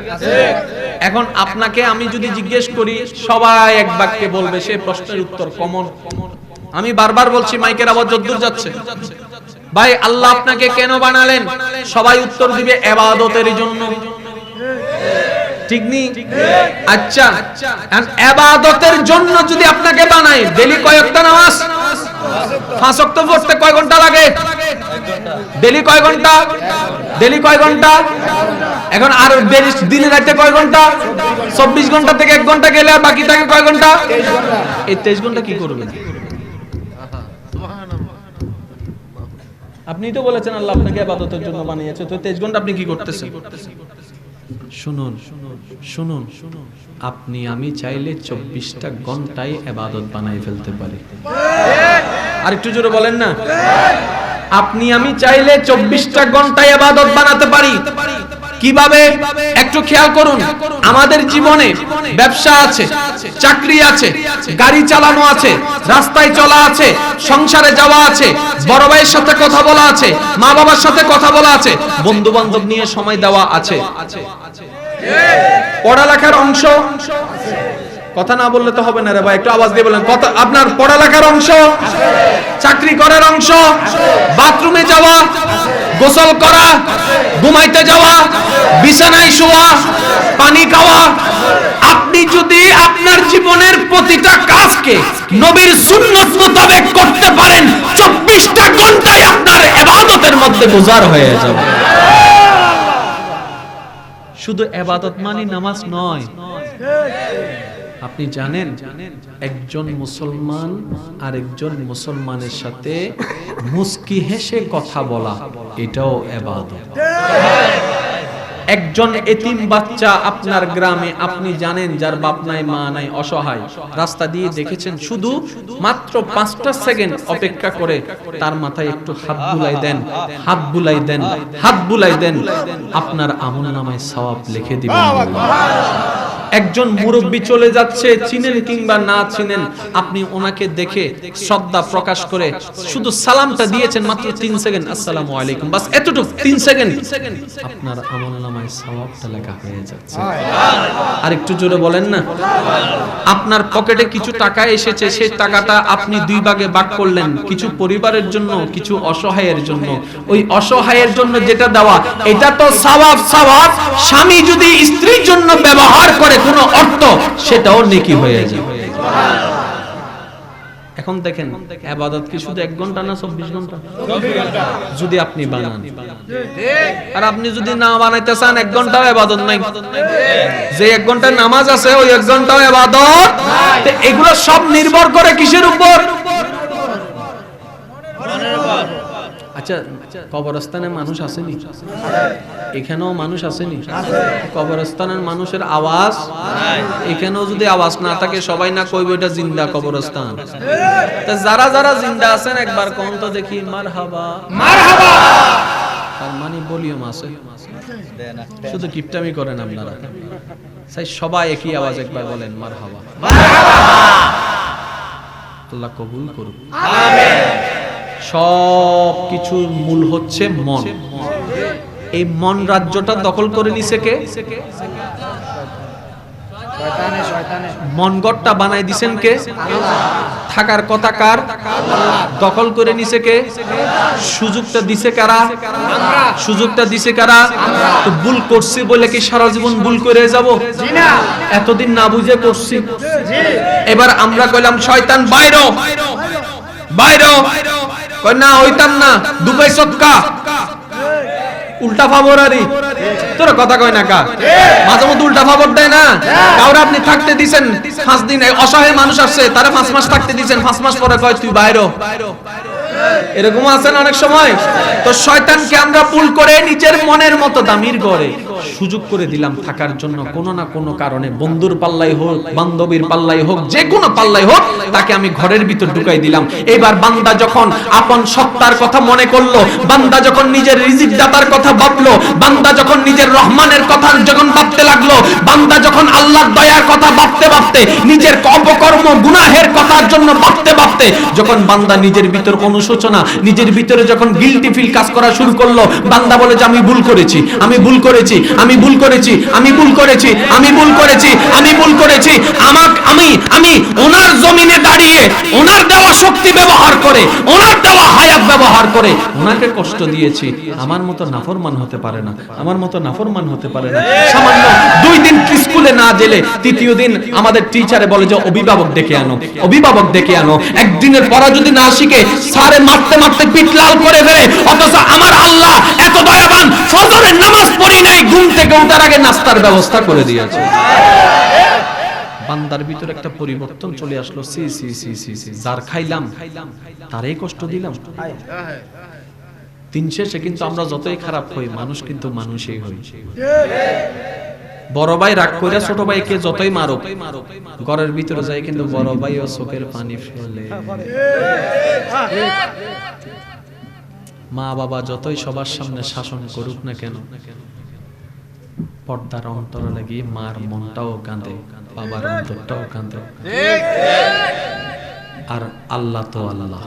এখন আপনাকে আমি যদি জিজ্ঞেস করি, সবাই এক বাক্যে বলবে, সে প্রশ্নের উত্তর কমন। আমি বারবার বলছি, মাইকের আওয়াজ যদ্দূর যাচ্ছে, ভাই আল্লাহ আপনাকে কেন বানালেন? সবাই উত্তর দিবে ইবাদতের জন্য, ঠিক নি? আচ্ছা, ইবাদতের জন্য যদি আপনাকে বানায়, ডেইলি কয় ওয়াক্ত নামাজ? 5 ওয়াক্ত পড়তে কয় ঘন্টা লাগে? ডেইলি কয় ঘন্টা? ডেইলি কয় ঘন্টা? এখন আর দিনে রাতে কয় ঘন্টা? 24 ঘন্টা থেকে 1 ঘন্টা গেলে আর বাকি থাকে কয় ঘন্টা? এই 23 ঘন্টা কি করবেন? আপনিই তো বলেছেন আল্লাহ আপনাকে ইবাদতের জন্য বানিয়েছে, তো 23 ঘন্টা আপনি কি করতেছেন? শুনুন শুনুন, আপনি আমি চাইলে 24টা ঘন্টায় ইবাদত বানাই ফেলতে পারি। আর একটু জোরে বলেন না। আপনি আমি চাইলে 24টা ঘন্টায় ইবাদত বানাতে পারি। কিভাবে? একটু খেয়াল করুন। আমাদের জীবনে ব্যবসা আছে, চাকরি আছে, গাড়ি চালানো আছে, রাস্তায় চলা আছে, সংসারে যাওয়া আছে, বড় ভাইয়ের সাথে কথা বলা আছে, মা বাবার সাথে কথা বলা আছে, বন্ধু বান্ধব নিয়ে সময় দেওয়া আছে, পড়ালেখার অংশ। কথা না বললে তো হবে না রে ভাই, একটু আওয়াজ দিয়ে বলেন। কথা, আপনার পড়ালেখার অংশ, চাকরি করার অংশ, বাথরুমে যাওয়া, গোসল করা, ঘুমাইতে যাওয়া, বিছানায় শোয়া, পানি খাওয়া। আপনি যদি আপনার জীবনের প্রতিটা কাজকে নবীর সুন্নাত মোতাবেক করতে পারেন, 24টা ঘন্টায় আপনার ইবাদতের মধ্যে গুজার হয়ে যাবে। শুধু ইবাদত মানে নামাজ নয়। আপনি জানেন একজন মুসলমান আরেকজন মুসলমানের সাথে মুস্কি হেসে কথা বলা, এটাও ইবাদত। একজন এতিম বাচ্চা আপনার গ্রামে, আপনি জানেন যার বাপ নাই মা নাই, অসহায়, রাস্তা দিয়ে দেখেছেন, শুধু মাত্র 5টা সেকেন্ড অপেক্ষা করে তার মাথায় একটু হাত বুলাই দেন, হাত বুলাই দেন, হাত বুলাই দেন, আপনার আমলনামায় সওয়াব লিখে দিবেন আল্লাহ। একজন মুরব্বি চলে যাচ্ছে, চিনেন কিংবা না চিনেন, আপনি ওনাকে দেখে শ্রদ্ধা প্রকাশ করে শুধু সালামটা দিয়েছেন, মাত্র 3 সেকেন্ড, আসসালামু আলাইকুম, বাস এতটুকু 3 সেকেন্ড, আপনার আমলনামায় সওয়াবটা লেখা হয়ে যাচ্ছে। আর একটু জোরে বলেন না। আপনার পকেটে কিছু টাকা এসেছে, সেই টাকাটা আপনি 2 ভাগে ভাগ করলেন, কিছু পরিবারের জন্য, কিছু অসহায়ের জন্য। ওই অসহায়ের জন্য যেটা দেওয়া, এটা তো সওয়াব। সওয়াব স্বামী যদি স্ত্রীর জন্য ব্যবহার করে কোনো অর্থ, সেটাও নেকি হয়ে যায়। এখন দেখেন ইবাদত কি শুধু 1 ঘন্টা না 24 ঘন্টা? যদি আপনি বানান, আর আপনি যদি না বানাইতে চান 1 ঘন্টাও ইবাদত নাই। যে 1 ঘন্টা নামাজ আছে ওই 1 ঘন্টাও ইবাদত। এগুলো সব নির্ভর করে কিসের উপর? আচ্ছা, কবরস্থানে মানুষ আসেনি? এখানেও মানুষ আসেনি? কবরস্থানের মানুষের আওয়াজ এখানেও যদি আওয়াজ না থাকে, সবাই না কইবে এটা জিন্দা কবরস্থান। তা যারা যারা জিন্দা আছেন একবার কোন তো দেখি মারহাবা মারহাবা। তার মানে ভলিউম আছে, শুধু কিপটামি করেন আপনারা। তাই সবাই একই আওয়াজ একবার বলেন মারহাবা মারহাবা। আল্লাহ কবুল করুন, আমিন। সব কিছুর মূল হচ্ছে মন। এই মন রাজ্যটা দখল করে নিছে কে? মন গড়টা বানাই দিছেন কে? থাকার কথা কার? দখল করে নিছে কে? সুযোগটা দিছে কারা? সুযোগটা দিছে কারা? তো ভুল করছি বলে কি সারা জীবন ভুল করে যাব? এতদিন না বুঝে করছি, এবার আমরা কইলাম শয়তান বাইরো বাইরো, কই না হইতাম না, দুবাই সৎকা উল্টা ফাবরারি। তোর কথা কয় না কা? মাঝে মধ্যে উল্টা ফাবর দেয় না? কাউরে আপনি থাকতে দিবেন 5 দিন, অসহায় মানুষ আসছে তারে 5 মাস থাকতে দিবেন, 5 মাস পরে কয় তুই বাইরো। এরকম আছে না অনেক সময়? তো শয়তানকে আমরা ভুল করে নিজের মনের মতো দামির করে সুযোগ করে দিলাম থাকার জন্য। কোন না কোন কারণে, বন্ধুর পাল্লাই হোক, বান্ধবীর পাল্লাই হোক, যে কোনো পাল্লাই হোক, তাকে আমি ঘরের ভিতর ঢুকাই দিলাম। এবার বান্দা যখন আপন সত্তার কথা মনে করলো, বান্দা যখন নিজের রিজিক দাতার কথা ভাবলো, বান্দা যখন নিজের রহমানের কথা যখন ভাবতে লাগলো, বান্দা যখন আল্লাহর দয়ার কথা ভাবতে ভাবতে, নিজের অপকর্ম গুনাহের কথার জন্য ভাবতে ভাবতে, যখন বান্দা নিজের ভিতর অনুশোচনা, নিজের ভিতরে যখন গিল্টি ফিল কাজ করা শুরু করলো, বান্দা বলে যে আমি ভুল করেছি, আমি ভুল করেছি, আমি ভুল করেছি, আমি ভুল করেছি, আমি ভুল করেছি, আমি ভুল করেছি। আমি ওনার জমিনে দাঁড়িয়ে ওনার দেওয়া শক্তি ব্যবহার করে, ওনার দেওয়া হায়াত ব্যবহার করে ওনাকে কষ্ট দিয়েছি। আমার মতো নাফরমান হতে পারে না, আমার মতো নাফরমান হতে পারে না। সামান্য 2 দিন স্কুলে না গেলে 3য় দিন আমাদের টিচারে বলে যে অভিভাবক ডেকে আনো, অভিভাবক ডেকে আনো। একদিনের পড়া যদি না শিখে সারে মারতে মারতে পিঠ লাল করে ফেলে। অথচ আমার আল্লাহ এত দয়াবান, ফজরের নামাজ পড়ি নাই, ঘুম থেকে ওঠার আগে নাস্তার ব্যবস্থা করে দিয়েছে। বান্দার ভিতর একটা পরিবর্তন চলে আসলো। C C C C C, যার খাইলাম তারই কষ্ট দিলাম। দিন শেষে কিন্তু আমরা যতই খারাপ হই, মানুষ কিন্তু মানুষই হই। বড় ভাই রাগ করে ছোট ভাইকে যতই মারুক, ঘরের ভিতরে যায় কিন্তু বড় ভাইও চোখের পানি ফেলে। মা বাবা যতই সবার সামনে শাসন করুক না কেন, পর্দার অন্তরে লাগিয়ে মার মনটাও কাঁদে, বাবার অন্তরটাও কাঁদে। আর আল্লাহ তো আল্লাহ।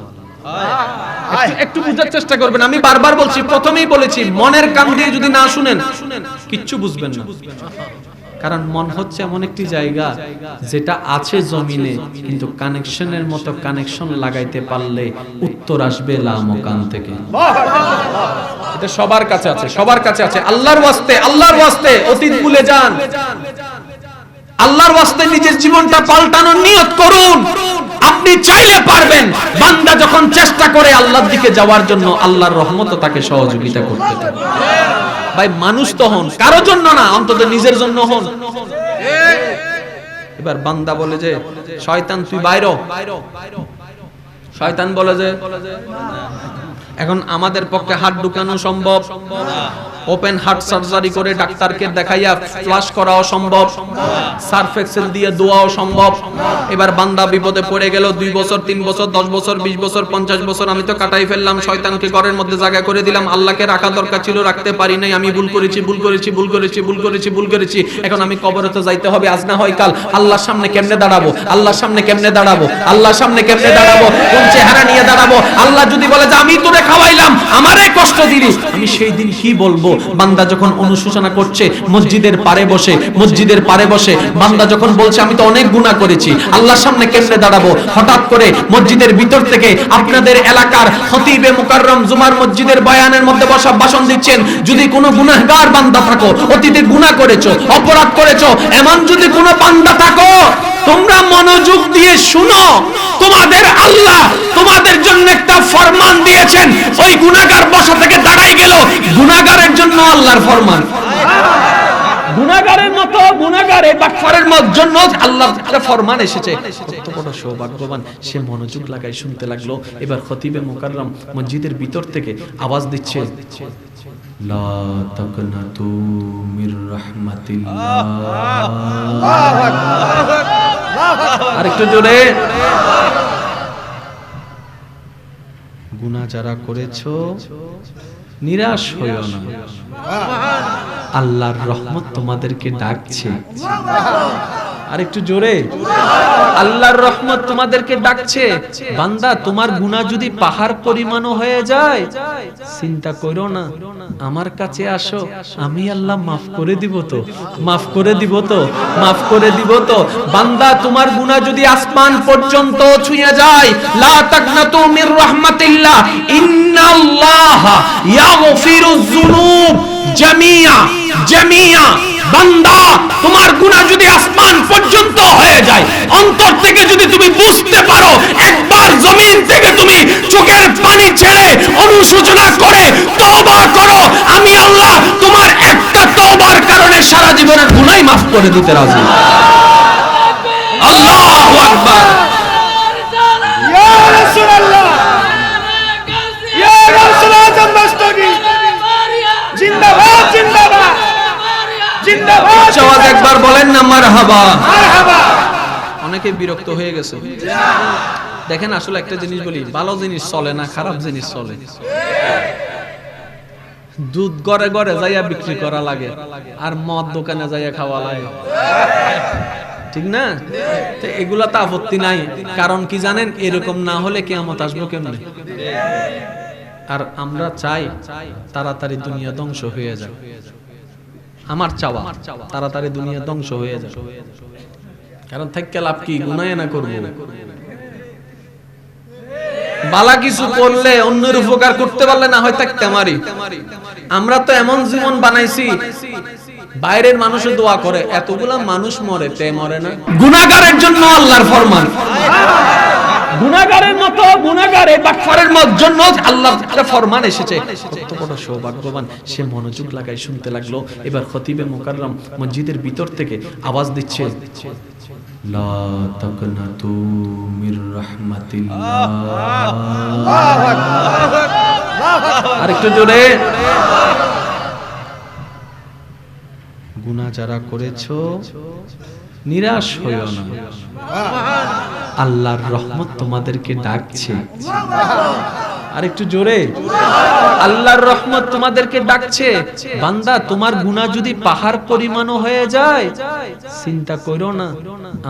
একটু বুঝার চেষ্টা করবেন। আমি বারবার বলছি, প্রথমেই বলেছি, মনের কান দিয়ে যদি না শুনেন কিচ্ছু বুঝবেন না। কারণ মন হচ্ছে এমন একটি জায়গা যেটা আছে জমিনে, কিন্তু কানেকশনের মতো কানেকশন লাগাইতে পারলে উত্তর আসবে লামকান থেকে। এটা সবার কাছে আছে, সবার কাছে আছে। আল্লাহর ওয়াস্তে, আল্লাহর ওয়াস্তে অতীত ভুলে যান। আল্লাহর ওয়াস্তে নিজের জীবনটা পাল্টানোর নিয়ত করুন। আপনি চাইলে পারবেন। বান্দা যখন চেষ্টা করে আল্লাহর দিকে যাওয়ার জন্য, আল্লাহর রহমতও তাকে সহযোগিতা করতে থাকে। ভাই মানুষ তো হন, কারোর জন্য না, অন্তত নিজের জন্য হন। এবার বান্দা বলে যে শয়তান তুই বাইরো, শয়তান বলে যে এখন আমাদের পক্ষে হাত ঢুকানো সম্ভব, ওপেন হার্ট সার্জারি করে ডাক্তারকে দেখাইয়া ফ্লাশ করাও সম্ভব, সার্ফ এক্সেল দিয়ে দোয়াও সম্ভব। এবার বান্দা বিপদে পড়ে গেল। 2 বছর, 3 বছর, 10 বছর, 20 বছর, 50 বছর আমি তো কাটাই ফেললাম। শয়তানকে ঘরের মধ্যে জায়গা করে দিলাম। আল্লাহকে রাখা দরকার ছিল, রাখতে পারি নাই। আমি ভুল করেছি, ভুল করেছি, ভুল করেছি, ভুল করেছি, ভুল করেছি। এখন আমি কবরে তো যাইতে হবে, আজ না হয় কাল। আল্লাহর সামনে কেমনে দাঁড়াবো? আল্লাহর সামনে কেমনে দাঁড়াবো? আল্লাহর সামনে কেমনে দাঁড়াবো? কোন চেহারা নিয়ে দাঁড়াবো? আল্লাহ যদি বলে যে আমি তোরে খাওয়াইলাম, আমারে কষ্ট দিলি, আমি সেই দিন কি বলবো? বান্দা যখন অনুশোচনা করছে মসজিদের পারে বসে, মসজিদের পারে বসে বান্দা যখন বলছে আমি তো অনেক গুনাহ করেছি, আল্লাহর সামনে কেমনে দাঁড়াবো? হঠাৎ করে মসজিদের ভিতর থেকে আপনাদের এলাকার খতিবে মুকাররম জুমার মসজিদের বয়ানের মধ্যে বসা ভাষণ দিচ্ছেন। যদি কোনো গুনাহগার বান্দা থাকো, অতীতে গুনাহ করেছো, অপরাধ করেছো, এমন যদি কোনো বান্দা থাকো, তোমরা মনোযোগ দিয়ে শুনো, তোমাদের আল্লাহ তোমাদের জন্য একটা ফরমান দিয়েছেন। ওই গুনাহগার বসা থেকে দাঁড়ায় গেল, গুনাহগারের জন্য আল্লাহর ফরমান। গুনাহগারের মতো গুনাহগারে বাটফারের জন্য আল্লাহর একটা ফরমান এসেছে। কত বড় সৌভাগ্যবান সে, মনোযোগ লাগায় শুনতে লাগলো। এবার খতিবে মুকাররম মসজিদের ভিতর থেকে আওয়াজ দিচ্ছে, লা তাকনাতু মির রাহমাতিল্লাহ। আরেকটু জোরে, গুনাহ যারা করেছো নিরাশ হইও না, আল্লাহর রহমত তোমাদেরকে ডাকছে। আর একটু জোরে, আল্লাহর রহমত তোমাদেরকে ডাকছে। বান্দা, তোমার গুনাহ যদি পাহাড় পরিমাণও হয়ে যায়, চিন্তা করো না, আমার কাছে আসো, আমি আল্লাহ মাফ করে দিব তো, মাফ করে দিব তো, মাফ করে দিব তো। বান্দা, তোমার গুনাহ যদি আসমান পর্যন্ত ছুঁয়ে যায়, লা তাকনাতু মির রাহমাতিল্লাহ, ইন্নাল্লাহা ইয়াগফিরুয যুনুব জামিয়া জামিয়া। বান্দা, তোমার গুনাহ যদি আসমান পর্যন্ত হয়ে যায়, অন্তর থেকে যদি তুমি বুঝতে পারো, একবার জমিন থেকে তুমি চোখের পানি ছেড়ে অনুশোচনা করে তওবা করো, আমি আল্লাহ তোমার একটা তওবার কারণে সারা জীবনের গুনাহ মাফ করে দিতে রাজি। আল্লাহু আকবার। ইয়া রাসূলুল্লাহ, ইয়া রাসূল আযম দস্তগি, জিন্দাবাদ জিন্দাবাদ জিন্দাবাদ। আওয়াজ একবার বলেন না মারহাবা। মারহাবা। অনেকে বিরক্ত হয়ে গেছে। দেখেন, আসলে একটা জিনিস বলি, ভালো জিনিস চলে না, খারাপ জিনিস চলে। দুধ ঘরে ঘরে যাইয়া বিক্রি করা লাগে, আর মদ দোকানে যাইয়া খাওয়া লাগে, ঠিক না? তো এগুলা তো আপত্তি নাই, কারণ কি জানেন, এরকম না হলে কিয়ামত আসবো কেমনে? আর আমরা চাই তাড়াতাড়ি দুনিয়া ধ্বংস হয়ে যাক। আমার চাওয়া তাড়াতাড়ি দুনিয়া ধ্বংস হয়ে যাক, কারণ থাকতে লাভ কি? গুনাহ না করব। বালা কিছু করলে অন্যের উপকার করতে পারলে না হয় থাকতে মারি। আমরা তো এমন জীবন বানাইছি, বাইরের মানুষও দোয়া করে, এতগুলা মানুষ মরে, তে মরে না। গুনাহগারের জন্য আল্লাহর ফরমান। গুনাহগারের মতো গুনাহগারে বাটফারের জন্য আল্লাহর একটা ফরমান এসেছে। কত বড় সৌভাগ্যবান সে, মনোযোগ লাগায় শুনতে লাগলো। এবার খতিবে মুকাররম মসজিদের ভিতর থেকে আওয়াজ দিচ্ছে, লা তাকনাতু মির রাহমাতিল্লাহ। আরেকটু জোরে, গুনাহ যারা করেছো নিরাশ হইও না, আল্লাহর রহমত তোমাদেরকে ডাকছে। আর একটু জোরে, আল্লাহর রহমত তোমাদেরকে ডাকছে। বান্দা, তোমার গুনাহ যদি পাহাড় পরিমাণও হয়ে যায়, চিন্তা করো না,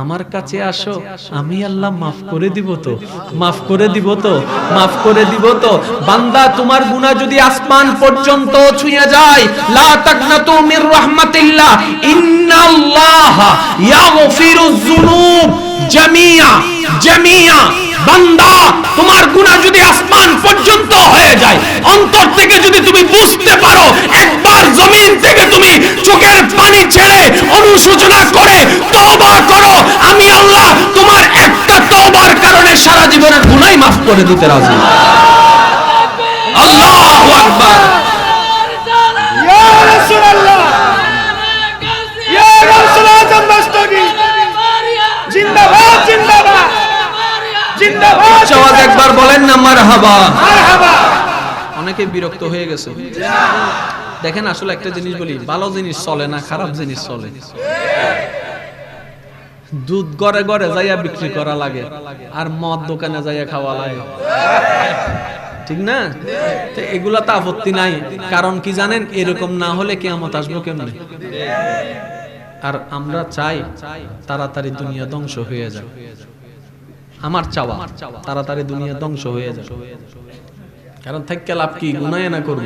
আমার কাছে আসো, আমি আল্লাহ মাফ করে দিব তো, মাফ করে দিব তো, মাফ করে দিব তো। বান্দা, তোমার গুনাহ যদি আসমান পর্যন্ত ছুঁয়ে যায়, লা তাকনাতু মির রাহমাতিল্লাহ, ইন্নাল্লাহা ইয়াগফিরুয যুনুব জামিয়া জামিয়া। বান্দা, তোমার গুনাহ যদি আসমান পর্যন্ত হয়ে যায়, অন্তর থেকে যদি তুমি বুঝতে পারো, একবার জমিন থেকে তুমি চোখের পানি ছেড়ে অনুশোচনা করে তওবা করো, আমি আল্লাহ তোমার একটা তওবার কারণে সারা জীবনের গুনাহ মাফ করে দিতে রাজি। আল্লাহু আকবার। ইয়া রাসূলুল্লাহ, ইয়া রাসূল আযম দস্তগি, জিন্দাবাদ জিন্দাবাদ জিন্দাবাদ। আওয়াজ একবার বলেন না মারহাবা। মারহাবা। অনেকে বিরক্ত হয়ে গেছে। দেখেন, আসলে একটা জিনিস বলি, ভালো জিনিস চলে না, খারাপ জিনিস চলে। দুধ ঘরে ঘরে যাইয়া বিক্রি করা লাগে, আর মদ দোকানে যাইয়া খাওয়া লাগে, ঠিক না? তো এগুলা তো আপত্তি নাই, কারণ কি জানেন, এরকম না হলে কিয়ামত আসবো কেমনে? আর আমরা চাই তাড়াতাড়ি দুনিয়া ধ্বংস হয়ে যাক। আমার চাওয়া তাড়াতাড়ি দুনিয়া ধ্বংস হয়ে যাক, কারণ থাকতে লাভ কি? গুনাহ না করব।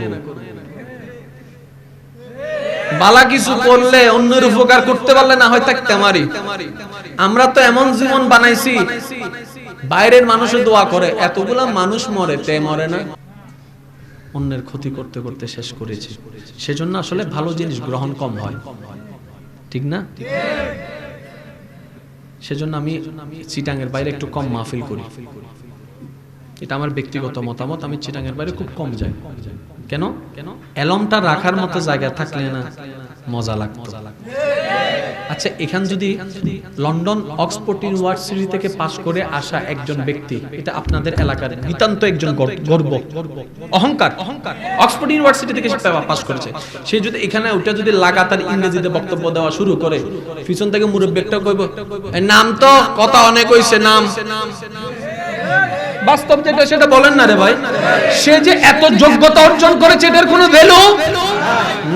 বালা কিছু করলে অন্যের উপকার করতে পারলে না হয় থাকতে মারি। আমরা তো এমন জীবন বানাইছি, বাইরের মানুষও দোয়া করে, এতগুলা মানুষ মরে, তে মরে না। অন্যের ক্ষতি করতে করতে শেষ করেছি। সেজন্য আসলে ভালো জিনিস গ্রহণ কম হয়, ঠিক না? সেজন্য আমি চিটাঙের বাইরে একটু কম মাহফিল করি। এটা আমার ব্যক্তিগত মতামত, আমি চিটাঙের বাইরে খুব কম যাই। কেন? অ্যালমটা রাখার মতো জায়গা থাকলে না মজা লাগতো। আচ্ছা, এখান যদি লন্ডন অক্সফোর্ড ইউনিভার্সিটি থেকে পাশ করে আসা একজন ব্যক্তি, এটা আপনাদের এলাকার নিতান্ত একজন গর্ব, অহংকার, অক্সফোর্ড ইউনিভার্সিটি থেকে সে পাশ করেছে, সে যদি এখানে ওটা যদি লাগাতার ইংরেজিতে বক্তব্য দেওয়া শুরু করে, পিছন থেকে মুরব্বি একটা কইব, নাম তো কথা অনেক হইছে, নাম বাস্তব যেটা সেটা বলেন না রে ভাই। সে যে এত যোগ্যতা অর্জন করেছে এটার কোনো ভ্যালু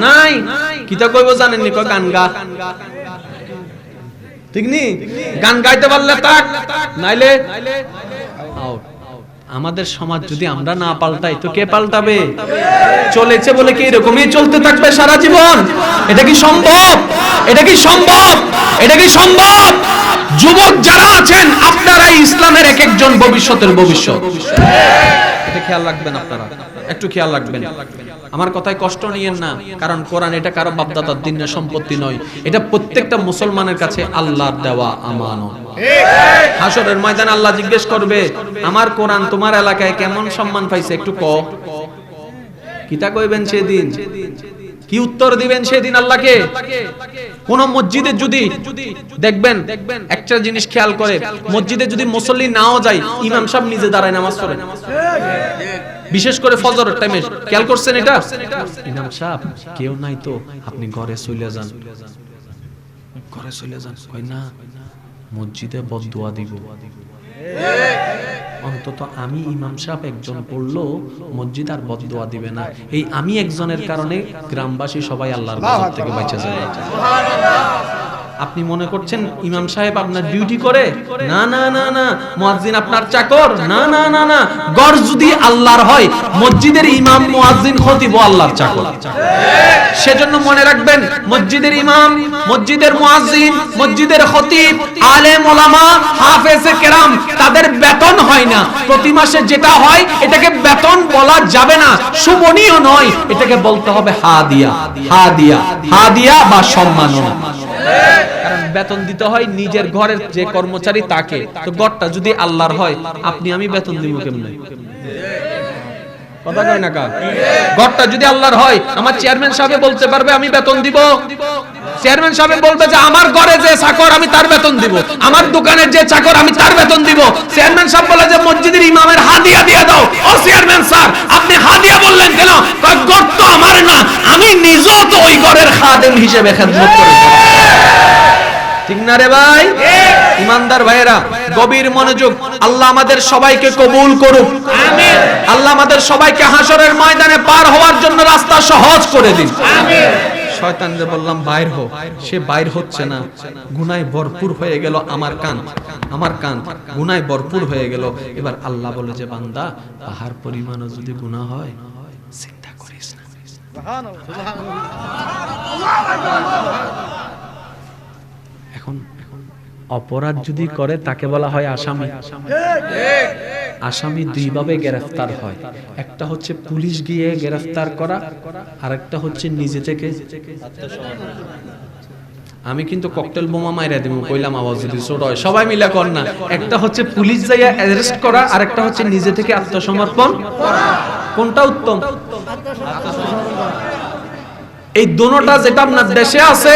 নাই। কিতা কইব জানেননি? কয় গান গা, ঠিক নি? গান গাইতে পারলে তাক, নাইলে আউট। আমাদের সমাজ যদি আমরা না পাল্টাই তো কে পাল্টাবে? চলেছে বলে কি এরকমই চলতে থাকবে সারা জীবন? এটা কি সম্ভব? এটা কি সম্ভব? এটা কি সম্ভব? যুবক যারা আছেন, আপনারাই ইসলামের এক একজন ভবিষ্যতের ভবিষ্যৎ। এটা খেয়াল রাখবেন, আপনারা একটু খেয়াল রাখবেন। আমার কথায় কষ্ট নিয়েন না, কারণ কোরআন এটা কারো বাপদাদার দিনের সম্পত্তি নয়, এটা প্রত্যেকটা মুসলমানের কাছে আল্লাহর দেওয়া আমানত। হাসরের ময়দানে আল্লাহ জিজ্ঞেস করবে, আমার কোরআন তোমার এলাকায় কেমন সম্মান পাইছে একটু কও। কিতা কইবেন সেদিন? কি উত্তর দিবেন সেদিন আল্লাহকে? কোন মসজিদে যদি দেখবেন, একটা জিনিস খেয়াল করে, মসজিদে যদি মুসল্লি নাও যায়, ইমাম সাহেব নিজে দাঁড়ায় নামাজ পড়েন, বিশেষ করে ফজরের টাইমে। খেয়াল করছেন এটা? ইমাম সাহেব কেউ নাই তো আপনি ঘরে চলে যান, ঘরে চলে যান। কই না, মসজিদে বদদুয়া দিব। অন্তত আমি ইমাম সাহেব একজন পড়লো, মসজিদ আর বদদুয়া দিবে না। এই আমি একজনের কারণে গ্রামবাসী সবাই আল্লাহর গজব থেকে বাঁচা যায়। আপনি মনে করছেন ইমাম সাহেব আপনার ডিউটি করে? না না না না। মুয়াজ্জিন আপনার চাকর? না না না না। গড় যদি আল্লাহর হয়, মসজিদের ইমাম, মুয়াজ্জিন, খতিব আল্লাহর চাকর। সেজন্য মনে রাখবেন, মসজিদের ইমাম, মসজিদের মুয়াজ্জিন, মসজিদের খতিব, আলেম ওলামা, হাফেজে কেরাম, তাদের বেতন হয় না। প্রতি মাসে যেটা হয় এটাকে বেতন বলা যাবে না, শুভনীয় নয়, এটাকে বলতে হবে হাদিয়া, হাদিয়া, হাদিয়া বা সম্মাননা। কারণ বেতন দিতে হয় নিজের ঘরের যে কর্মচারী তাকে। তো ঘরটা যদি আল্লাহর হয়, আপনি আমি বেতন দিব কেমনে? কথা কয় না কা? ঘরটা যদি আল্লাহর হয়, আমার চেয়ারম্যান সাহেব বলতে পারবে আমি বেতন দিব? চেয়ারম্যান সাহেব বলবে যে আমার ঘরে যে চাকর আমি তার বেতন দিব, আমার দোকানের যে চাকর আমি তার বেতন দিব। চেয়ারম্যান সাহেব বলে যে মসজিদের ইমামের হাদিয়া দিয়ে দাও। ও চেয়ারম্যান স্যার, আপনি হাদিয়া বললেন কেন? কয় ঘর তো আমার না, আমি নিজেও তো ওই ঘরের খাদেম হিসেবে খেদমত করি। ঠিক না রে ভাই? ইমানদার ভাইয়েরা, গভীর মনোযোগ। আল্লাহ আমাদের সবাইকে কবুল করুক, আমিন। আল্লাহ আমাদের সবাইকে হাসরের ময়দানে পার হওয়ার জন্য রাস্তা সহজ করে দিন, আমিন। শয়তানরে বললাম বাইর হও, সে বাইর হচ্ছে না। গুনায় ভরপুর হয়ে গেল আমার কান, আমার কান গুনায় ভরপুর হয়ে গেল। এবার আল্লাহ বলে যে বান্দা, পাহাড় পরিমাণও যদি গুনাহ হয়, চিন্তা করিস না। এখন অপরাধ যদি করে তাকে বলা হয় আসামি। আসামি দুই ভাবে গ্রেফতার হয়, একটা হচ্ছে পুলিশ গিয়ে গ্রেফতার করা, আর একটা হচ্ছে নিজে থেকে। আমি কিন্তু ককটেল বোমা মাইরা দিব কইলাম, আওয়াজ যদি ছোট হয় সবাই মিলে কর না। একটা হচ্ছে পুলিশ যাইয়া অ্যারেস্ট করা, আর একটা হচ্ছে নিজে থেকে আত্মসমর্পণ। কোনটা উত্তম? এই দুটোটা যেটা আপনার দেশে আছে,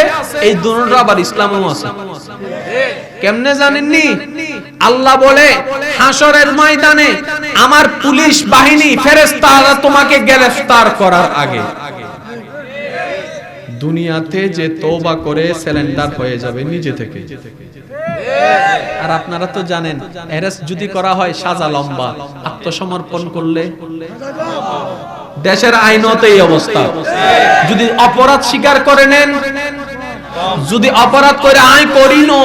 এই দুটোটা আবার ইসলামেও আছে। কেমনে জানেননি? আল্লাহ বলে হাসরের ময়দানে আমার পুলিশ বাহিনী, ফেরেশতারা তোমাকে গ্রেফতার করার আগে দুনিয়াতে যে তওবা করে সারেন্ডার হয়ে যাবে নিজে থেকে। আর আপনারা তো জানেন, অ্যারেস্ট যদি করা হয় সাজা লম্বা, আত্মসমর্পণ করলে দেশের আইনত এই অবস্থা। যদি অপরাধ স্বীকার করে নেন, যদি অপরাধ করে আয় করিনো,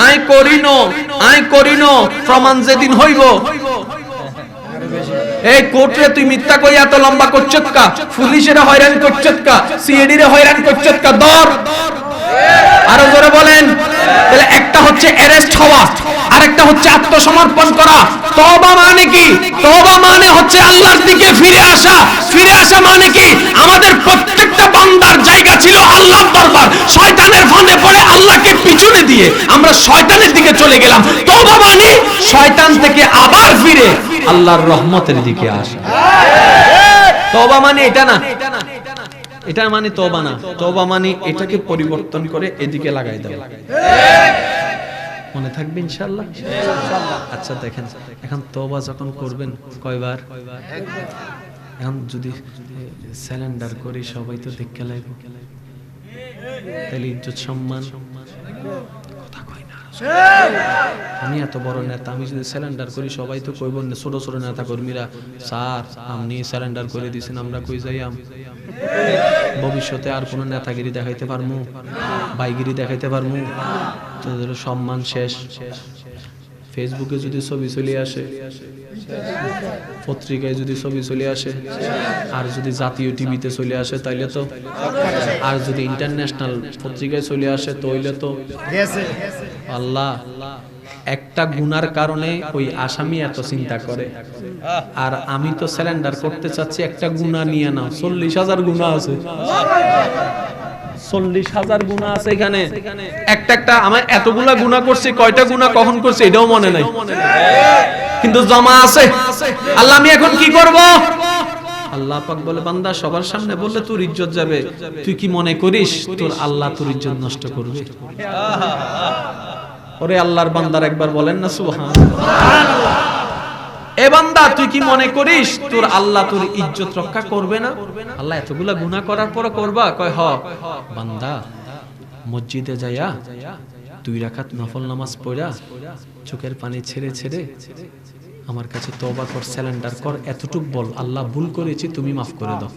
আয় করিনো, আয় করিনো, প্রমাণ যেদিন হইব, এই কোর্টে তুই মিথ্যা কই এত লম্বা করছত কা, পুলিশের হয়রান করছত কা, সিআইডি রে হয়রান করছত কা, ধর। আরো জোরে বলেন। তাহলে একটা হচ্ছে অ্যারেস্ট হওয়া, আরেকটা হচ্ছে আত্মসমর্পণ করা। তওবা মানে কি? তওবা মানে হচ্ছে আল্লাহর দিকে ফিরে আসা। ফিরে আসা মানে কি? আমাদের প্রত্যেকটা বান্দার জায়গা ছিল আল্লাহর দরবার। শয়তানের ফাঁদে পড়ে আল্লাহকে পিছনে দিয়ে আমরা শয়তানের দিকে চলে গেলাম। তওবা মানে শয়তান থেকে আবার ফিরে আল্লাহর রহমতের দিকে আসা। তওবা মানে এটা না, এটা মানে তওবা না। তওবা মানে এটাকে পরিবর্তন করে এদিকে লাগাই দেওয়া। মনে থাকবে ইনশাআল্লাহ। আচ্ছা দেখেন, এখন তওবা যখন করবেন কয়বার? এখন যদি স্যালেন্ডার করি সবাই তো দেখতে লাগবে, তাহলে ইজ্জত সম্মান কথা কয় না। আমি এত বড় নেতা, আমি যদি স্যালেন্ডার করি সবাই তো কইব না। ছোট ছোট নেতা কর্মীরা, স্যার আপনি স্যালেন্ডার করে দিয়েছেন, আমরা কই যাইয়াম? ভবিষ্যতে আর কোনো নেতাগিরি দেখাইতে পারমু? বাইগিরি দেখাইতে পারমু? তোদের সম্মান শেষ। ফেসবুকে যদি ছবি চলে আসে, পত্রিকায় যদি ছবি চলে আসে, আর যদি জাতীয় টিভিতে চলে আসে তাইলে তো, আর যদি ইন্টারন্যাশনাল পত্রিকায় চলে আসে তাইলে তো আল্লাহ। একটা গুনার কারণে ওই আসামি এত চিন্তা করে, আর আমি তো স্যালেন্ডার করতে চাচ্ছি একটা গুনাহ নিয়ে নাও। 40,000 গুনাহ আছে, 40,000 গুনাহ আছে এখানে। একটা আমার এতগুলা গুনাহ করছি, কয়টা গুনাহ কখন করছি এটাও মনে নাই, কিন্তু জমা আছে। আল্লাহ আমি এখন কি করব? আল্লাহ পাক বলে, বান্দা সবার সামনে বললে তোর ইজ্জত যাবে। তুই কি মনে করিস তোর আল্লাহ তোর ইজ্জত নষ্ট করবে? ওরে আল্লাহর বান্দার একবার বলেন না সুবহানাল্লাহ। এ বান্দা তুই কি মনে করিস তোর আল্লাহ তোর ইজ্জত রক্ষা করবে না? আল্লাহ এতগুলা গুনাহ করার পর করবা? কয় হ। বান্দা মসজিদে যাইয়া 2 রাকাত নফল নামাজ পড়া চোখের পানি ছেড়ে ছেড়ে আমার কাছে তওবা কর, স্যালেন্ডার কর, এতটুক বল আল্লাহ ভুল করেছি তুমি মাফ করে দাও।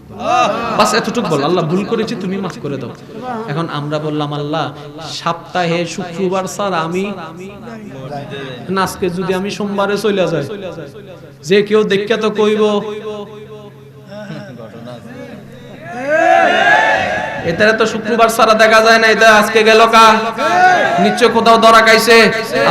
বাস এতটুক বল আল্লাহ ভুল করেছি তুমি মাফ করে দাও। এখন আমরা বললাম আল্লাহ সপ্তাহে শুক্রবার স্যার আমি আজকে যদি আমি সোমবারে চলে যাই, যে কেউ দেখে তো কইব এটা তো শুক্রবার সারা দেখা যায় না, এটা আজকে গেল কা, নিশ্চয় কোথাও ধরা খাইছে।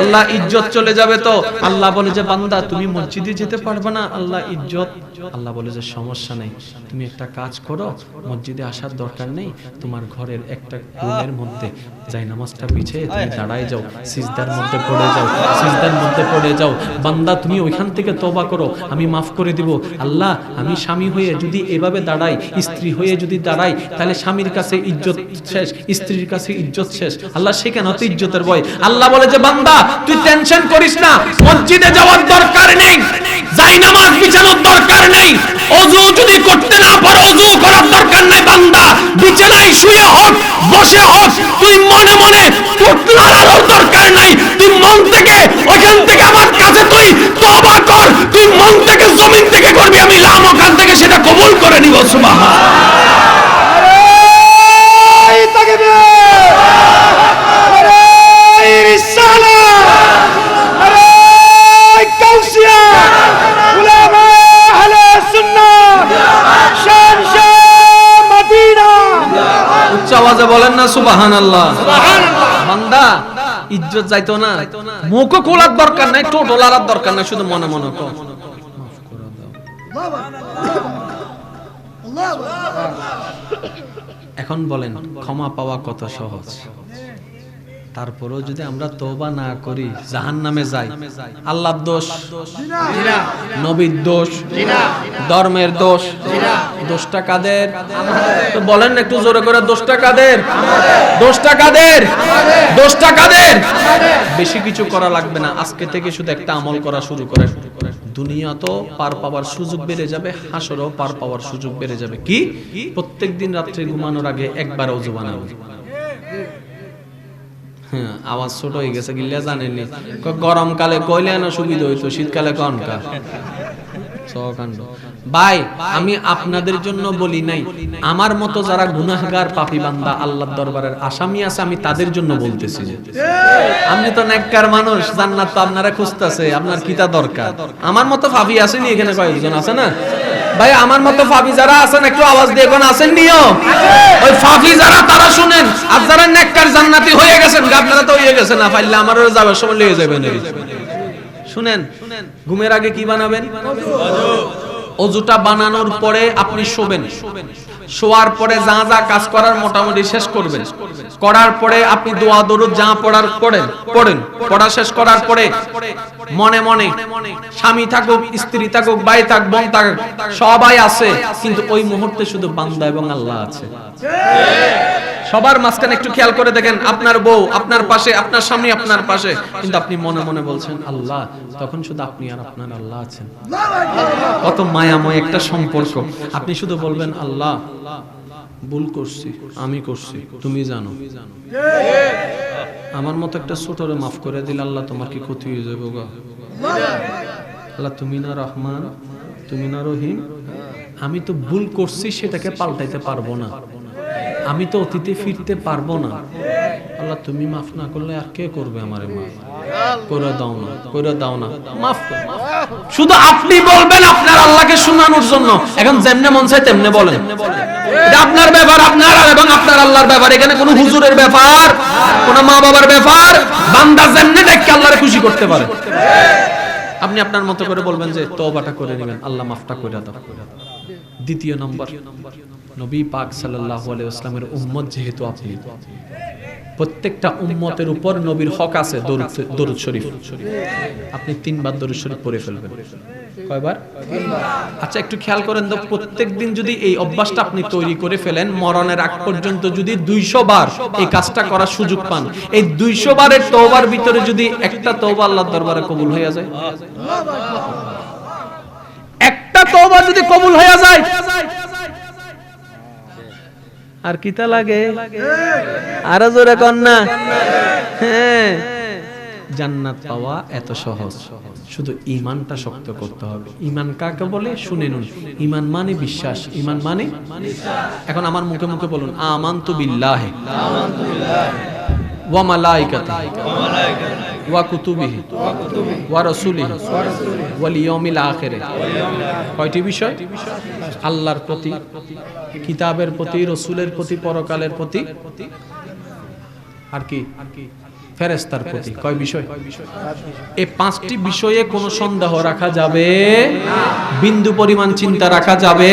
আল্লাহ ইজ্জত চলে যাবে। তো আল্লাহ বলে যে বান্দা তুমি মসজিদে যেতে পারবে না, আল্লাহ ইজ্জত। আল্লাহ বলে যে সমস্যা নেই, তুমি একটা কাজ করো, মসজিদে আসার দরকার নেই, তোমার ঘরের একটা রুমের মধ্যে যাই নামাজটা বিছিয়ে তুমি দাঁড়ায় যাও, সিজদার মধ্যে পড়ে যাও, সিজদার মধ্যে পড়ে যাও। বান্দা তুমি ওইখান থেকে তওবা করো, আমি মাফ করে দিব। আল্লাহ আমি স্বামী হয়ে যদি এভাবে দাঁড়াই, স্ত্রী হয়ে যদি দাঁড়াই, তাহলে স্বামীর কাছে ইজ্জত শেষ, স্ত্রীর কাছে ইজ্জত শেষ। আল্লাহ সেখানে তো ইজ্জতের ভয়। আল্লাহ বলে যে বান্দা তুই টেনশন করিস না, মসজিদে যাওয়ার দরকার নেই, যাই নামাজ বিছানোর দরকার নেই, ওযু যদি করতে না পারো ওযু করার দরকার নেই। বান্দা বিছানায় শুয়ে হোক বসে হোক, তুই মনে মনে ঠোঁট নাড়ানোর দরকার নেই, তুই মন থেকে ওখান থেকে আমার কাছে তুই তওবা কর, তুই মন থেকে জমিন থেকে করবি, আমি লামকান থেকে সেটা কবুল করে নিব। সুবহানাল্লাহ। উচ্চ আওয়াজে বলেন না সুবহানাল্লাহ। বান্দা ইজ্জত যাইতো না, মুখ খোলার দরকার নাই, ঠোঁট ওলার দরকার নাই, শুধু মনে মনে কর মাফ করে দাও। এখন বলেন ক্ষমা পাওয়া কত সহজ, তারপরেও যদি আমরা তওবা না করি জাহান্নামে যাই। আল্লাহর দোষ, নবীর দোষ, ধর্মের দোষ। দোষটা কাদের? তো বলেন একটু জোরে করে, দোষটা কাদের? দোষটা কাদের? দোষটা কাদের? বেশি কিছু করা লাগবে না, আজকে থেকে শুধু একটা আমল করা শুরু করে, দুনিয়া তো পার পাওয়ার সুযোগ বেড়ে যাবে, হাসরও পার পাওয়ার সুযোগ বেড়ে যাবে। কি? প্রত্যেকদিন রাত্রে ঘুমানোর আগে একবার ওযু বানাবো। হ্যাঁ, আওয়াজ ছোট হয়ে গেছে গিল্লা জানেননি। গরমকালে কইলে না সুবিধা হইতো, শীতকালে কনকা সকাণ্ড। ভাই আমি আপনাদের জন্য বলি নাই, আমার মতো যারা গুনাহগার পাপী বান্দা আল্লাহর দরবারের আসামি আছে আমি তাদের জন্য বলতেছি যে আপনি তো নেককার মানুষ, জান্নাত তো আপনারা খুঁজতেছে, আপনার কিতা দরকার? আমার মতো পাপী আসেনি এখানে কয়েকজন আছে না ভাই? আমার মতো পাপী যারা আছেন একটু আওয়াজ দিয়ে কোন আছেন নিও? ওই পাপী যারা তারা শুনেন, আর যারা নেককার জান্নাতি হয়ে গেছেন, আপনারা তো হয়ে গেছেন না, পাইলে আমারও যাবার সময় নিয়ে যাবেন। শুনেন, ঘুমের আগে কি বানাবেন? অজুটা বানানোর পরে আপনি শোবেন, শোয়ার পরে যা যা কাজ করার মোটামুটি শেষ করবেন, করার পরে আপনি দোয়া দরুদ যা পড়ার পড়েন, পড়া শেষ করার পরে মনে মনে স্বামী থাকুক, স্ত্রী থাকুক, ভাই থাক, বোন থাকুক, সবাই আছে, কিন্তু ওই মুহূর্তে শুধু বান্দা এবং আল্লাহ আছে। সবার মাঝখানে একটু খেয়াল করে দেখেন, আপনার বউ আপনার পাশে, আপনার স্বামী আপনার পাশে, কিন্তু আপনি মনে মনে বলছেন আল্লাহ, তখন শুধু আপনি আর আপনার আল্লাহ আছেন। কত মায়াময় একটা সম্পর্ক। আপনি শুধু বলবেন আল্লাহ ভুল করছি, আমি করছি, তুমি জানো, আমার মতো একটা ছোটরে মাফ করে দিলে আল্লাহ তোমার কি ক্ষতি হয়ে যাবে গো? আল্লাহ তুমি না রহমান, তুমি না রহিম, আমি তো ভুল করছি, সেটাকে পাল্টাইতে পারবো না, আমি তো অতীতে ফিরতে পারবো না, আল্লাহ তুমি মাফ না করলে আর কে করবে আমারে? মাফ করে দাও না, করে দাও না, মাফ করো। শুধু আপনি বলবেন আপনার আল্লাহকে শোনানোর জন্য। এখন যেমনে মন চায় তেমনে বলেন, এটা আপনার ব্যাপার, আপনার এবং আপনার আল্লাহর ব্যাপার। এখানে কোনো হুজুরের ব্যাপার, কোনো মা বাবার ব্যাপার। বান্দা যেমনে দেখে আল্লাহরে খুশি করতে পারে। আপনি আপনার মতো করে বলবেন যে তওবাটা করে নেবেন, আল্লাহ মাফটা করে দাও। দ্বিতীয় নম্বর, নবী পাক সাল্লাল্লাহু আলাইহি ওয়াসাল্লামের উম্মত যেহেতু আপনি, প্রত্যেকটা উম্মতের উপর নবীর হক আছে দরুদ শরীফ। আপনি 3 বার দরুদ শরীফ পড়ে ফেলবেন। কয়বার? আচ্ছা একটু খেয়াল করেন তো, প্রত্যেকদিন যদি এই অভ্যাসটা আপনি তৈরি করে ফেলেন, মরণের আগ পর্যন্ত যদি 200 বার এই কাজটা করার সুযোগ পান, এই 200 বারের তওবার ভিতরে যদি একটা তওবা আল্লাহর দরবারে কবুল হয়ে যায়, একটা তওবা যদি কবুল হয়ে যায়, আর কিতা লাগে? আরো জোরে কর না। হ্যাঁ, জান্নাত পাওয়া এত সহজ, শুধু ঈমানটা শক্ত করতে হবে। ঈমান কাকে বলে শুনে নিন। ঈমান মানে বিশ্বাস, ঈমান মানে এখন আমার মুখে মুখে বলুন, আমানতু বিল্লাহি ওয়া মালাইকাতিহি ওয়া কুতুবিহি ওয়া রাসূলিহি ওয়াল ইয়াউমিল আখির। কয়টি বিষয়? আল্লাহর প্রতি, কিতাবের প্রতি, রাসূলের প্রতি, পরকালের প্রতি, আর কি ফেরেশতার প্রতি। কয় বিষয়? এই 5টি বিষয়ে কোনো সন্দেহ রাখা যাবে না, বিন্দু পরিমাণ চিন্তা রাখা যাবে।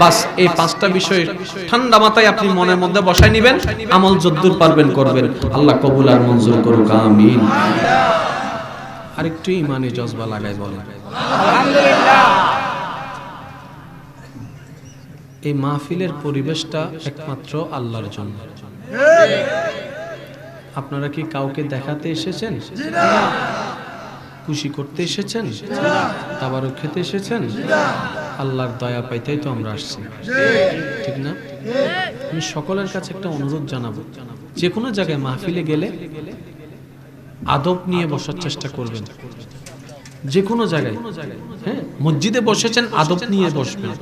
বাস এই 5টা বিষয় ঠান্ডা মাথায় আপনি মনের মধ্যে বসায় নেবেন, আমল যদ্দূর পারবেন করবেন। আল্লাহ কবুল আর মঞ্জুর করুক, আমিন। আরেকটু ঈমানি জজবা লাগাই বলেন আলহামদুলিল্লাহ। এই মাহফিলের পরিবেশটা একমাত্র আল্লাহর জন্য। আপনারা কি কাউকে দেখাতে এসেছেন? খুশি করতে এসেছেন? তাবারক খেতে এসেছেন? আল্লাহর দয়া পাইতেই তো আমরা আসছি, ঠিক না? আমি সকলের কাছে একটা অনুরোধ জানাবো, যে কোনো জায়গায় মাহফিলে গেলে আদব নিয়ে বসার চেষ্টা করবেন। যে কোনো জায়গায়, হ্যাঁ, মসজিদে বসেছেন আদব নিয়ে বসবেন,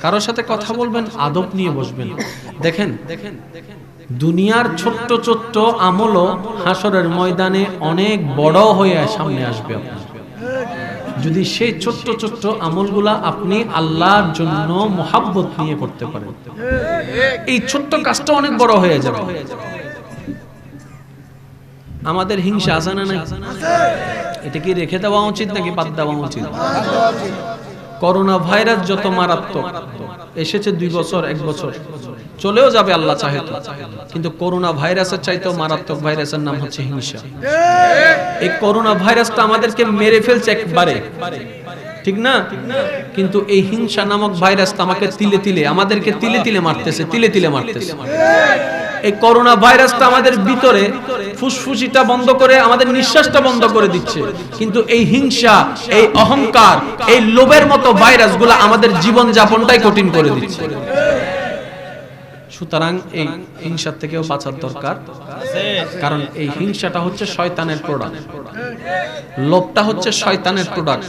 কারোর সাথে কথা বলবেন আদব নিয়ে বসবেন। দেখেন দুনিয়ার ছোট্ট ছোট্ট আমলও হাসরের ময়দানে অনেক বড় হয়ে সামনে আসবে আপনার, যদি সেই ছোট্ট ছোট্ট আমলগুলা আপনি আল্লাহর জন্য মুহাব্বত নিয়ে করতে পারেন। এই ছোট্ট কাজটা অনেক বড় হয়ে যাবে। আমাদের হিংসা আছে না নাই? এটা কি রেখে দেওয়া উচিত নাকি বাদ দেওয়া উচিত? করোনা ভাইরাস যত মারাত্মক, এসেছে 2 বছর 1 বছর, চলেও যাবে আল্লাহ চাহে তো, কিন্তু করোনা ভাইরাসের চাইতেও মারাত্মক ভাইরাসের নাম হচ্ছে হিংসা। এই করোনা ভাইরাসটা আমাদেরকে মেরে ফেলছে একবারে, ঠিক না? কিন্তু এই হিংসা নামক ভাইরাসটা আমাকে তিলে তিলে, আমাদেরকে তিলে তিলে মারতেছে, তিলে তিলে মারতেছে। এই করোনা ভাইরাসটা আমাদের ভিতরে ফুসফুসিটা বন্ধ করে, আমাদের নিঃশ্বাসটা বন্ধ করে দিচ্ছে, কিন্তু এই হিংসা, এই অহংকার, এই লোভের মতো ভাইরাসগুলো আমাদের জীবন যাপনটাই কঠিন করে দিচ্ছে। সুতরাং এই হিংসার থেকেও বাঁচার দরকার, কারণ এই হিংসাটা হচ্ছে শয়তানের প্রোডাক্ট, লোভটা হচ্ছে শয়তানের প্রোডাক্ট।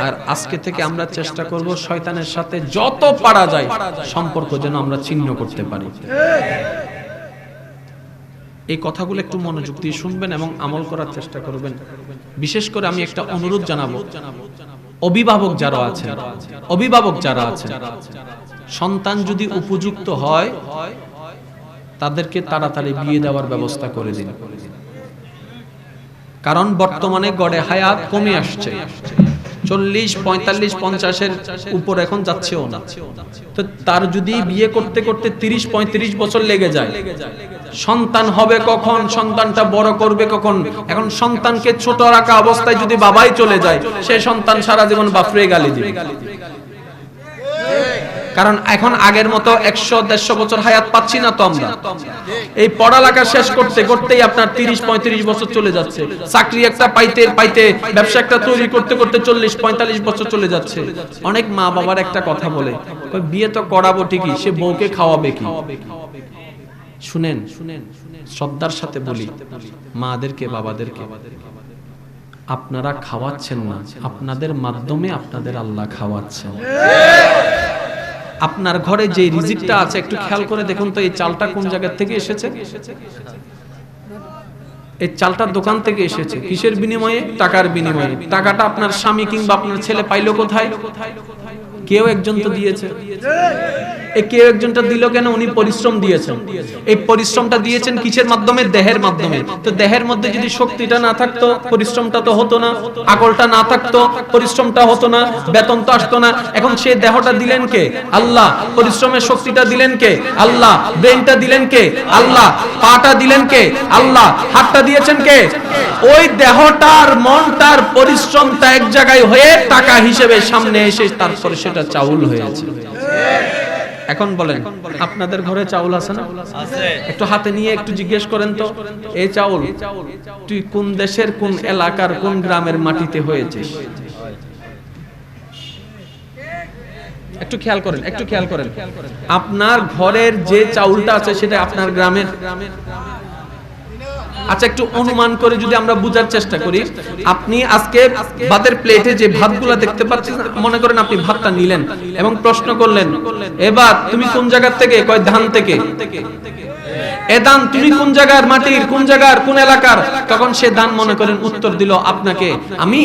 আর আজকে থেকে আমরা চেষ্টা করব শয়তানের সাথে যত পারা যায় সম্পর্ক যেন আমরা ছিন্ন করতে পারি। এই কথাগুলো একটু মনোযোগ দিয়ে শুনবেন এবং আমল করার চেষ্টা করবেন। বিশেষ করে আমি একটা অনুরোধ জানাবো, অভিভাবক যারা আছেন, সন্তান যদি উপযুক্ত হয় তাদেরকে তাড়াতাড়ি বিয়ে দেওয়ার ব্যবস্থা করে দিন, কারণ বর্তমানে গড়ে হায়াত কমে আসছে। 40, 45, 50-এর উপর এখন যাচ্ছেও না। তো তার যদি বিয়ে করতে করতে 30-35 বছর লেগে যায়, সন্তান হবে কখন, সন্তানটা বড় করবে কখন? এখন সন্তানকে ছোট রাখা অবস্থায় যদি বাবাই চলে যায়, সেই সন্তান সারা জীবন বাপরে গালি দিবে। কারণ এখন আগের মতো 100-150 বছর হায়াত পাচ্ছি না তো আমরা। এই পড়ালেখা শেষ করতে করতেই আপনার 30-35 বছর চলে যাচ্ছে, চাকরি একটা পাইতে পাইতে, ব্যবসা একটা তৈরি করতে করতে 40-45 বছর চলে যাচ্ছে। অনেক মা বাবার একটা কথা বলে, বিয়ে তো করাবো ঠিকই, সে বউকে খাওয়াবে কি? শুনেন, শ্রদ্ধার সাথে বলি মাদেরকে, বাবাদেরকে, আপনারা খাওয়াচ্ছেন না, আপনাদের মাধ্যমে আপনাদের আল্লাহ খাওয়াচ্ছেন। আপনার ঘরে যে রিজিকটা আছে একটু খেয়াল করে দেখুন তো, এই চালটা কোন জায়গা থেকে এসেছে? এই চালটার দোকান থেকে এসেছে। কিসের বিনিময়ে? টাকার বিনিময়ে। টাকাটা আপনার স্বামী কিংবা আপনার ছেলে পাইলো কোথায়? কেউ একজন তো দিয়েছে। এই কেউ একজনটা দিল কেন? উনি পরিশ্রম দিয়েছেন। এই পরিশ্রমটা দিয়েছেন কিসের মাধ্যমে? দেহের মাধ্যমে। তো দেহের মধ্যে যদি শক্তিটা না থাকতো, পরিশ্রমটা তো হতো না। আকলটা না থাকতো, পরিশ্রমটা হতো না, বেতন তো আসতো না। এখন সে দেহটা দিলেন কে? আল্লাহ। পরিশ্রমের শক্তিটা দিলেন কে? আল্লাহ। ব্রেনটা দিলেন কে? আল্লাহ। পাটা দিলেন কে? আল্লাহ। হাতটা দিয়েছেন কে? ওই দেহটার, মনটার পরিশ্রমটা এক জায়গায় হয়ে টাকা হিসেবে সামনে এসে তারপরে সেটা চাউল হয়েছে। এখন বলেন, আপনাদের ঘরে চাউল আছে না? আছে। একটু হাতে নিয়ে একটু জিজ্ঞেস করেন তো, এই চাউল তুই কোন দেশের, কোন এলাকার, কোন গ্রামের মাটিতে হয়েছিস? একটু খেয়াল করেন, একটু খেয়াল করেন। আপনার ঘরের যে চাউলটা আছে সেটা আপনার গ্রামের? আচ্ছা, একটু অনুমান করে যদি আমরা বুঝার চেষ্টা করি, আপনি আজকে ভাতের প্লেটে যে ভাতগুলো দেখতে পাচ্ছেন, মনে করেন আপনি ভাতটা নিলেন এবং প্রশ্ন করলেন, এবার তুমি কোন জায়গা থেকে? কয় ধান থেকে। এ ধান তুমি কোন জায়গার মাটির, কোন জায়গার, কোন এলাকার? তখন সে ধান মনে করেন উত্তর দিল আপনাকে, আমি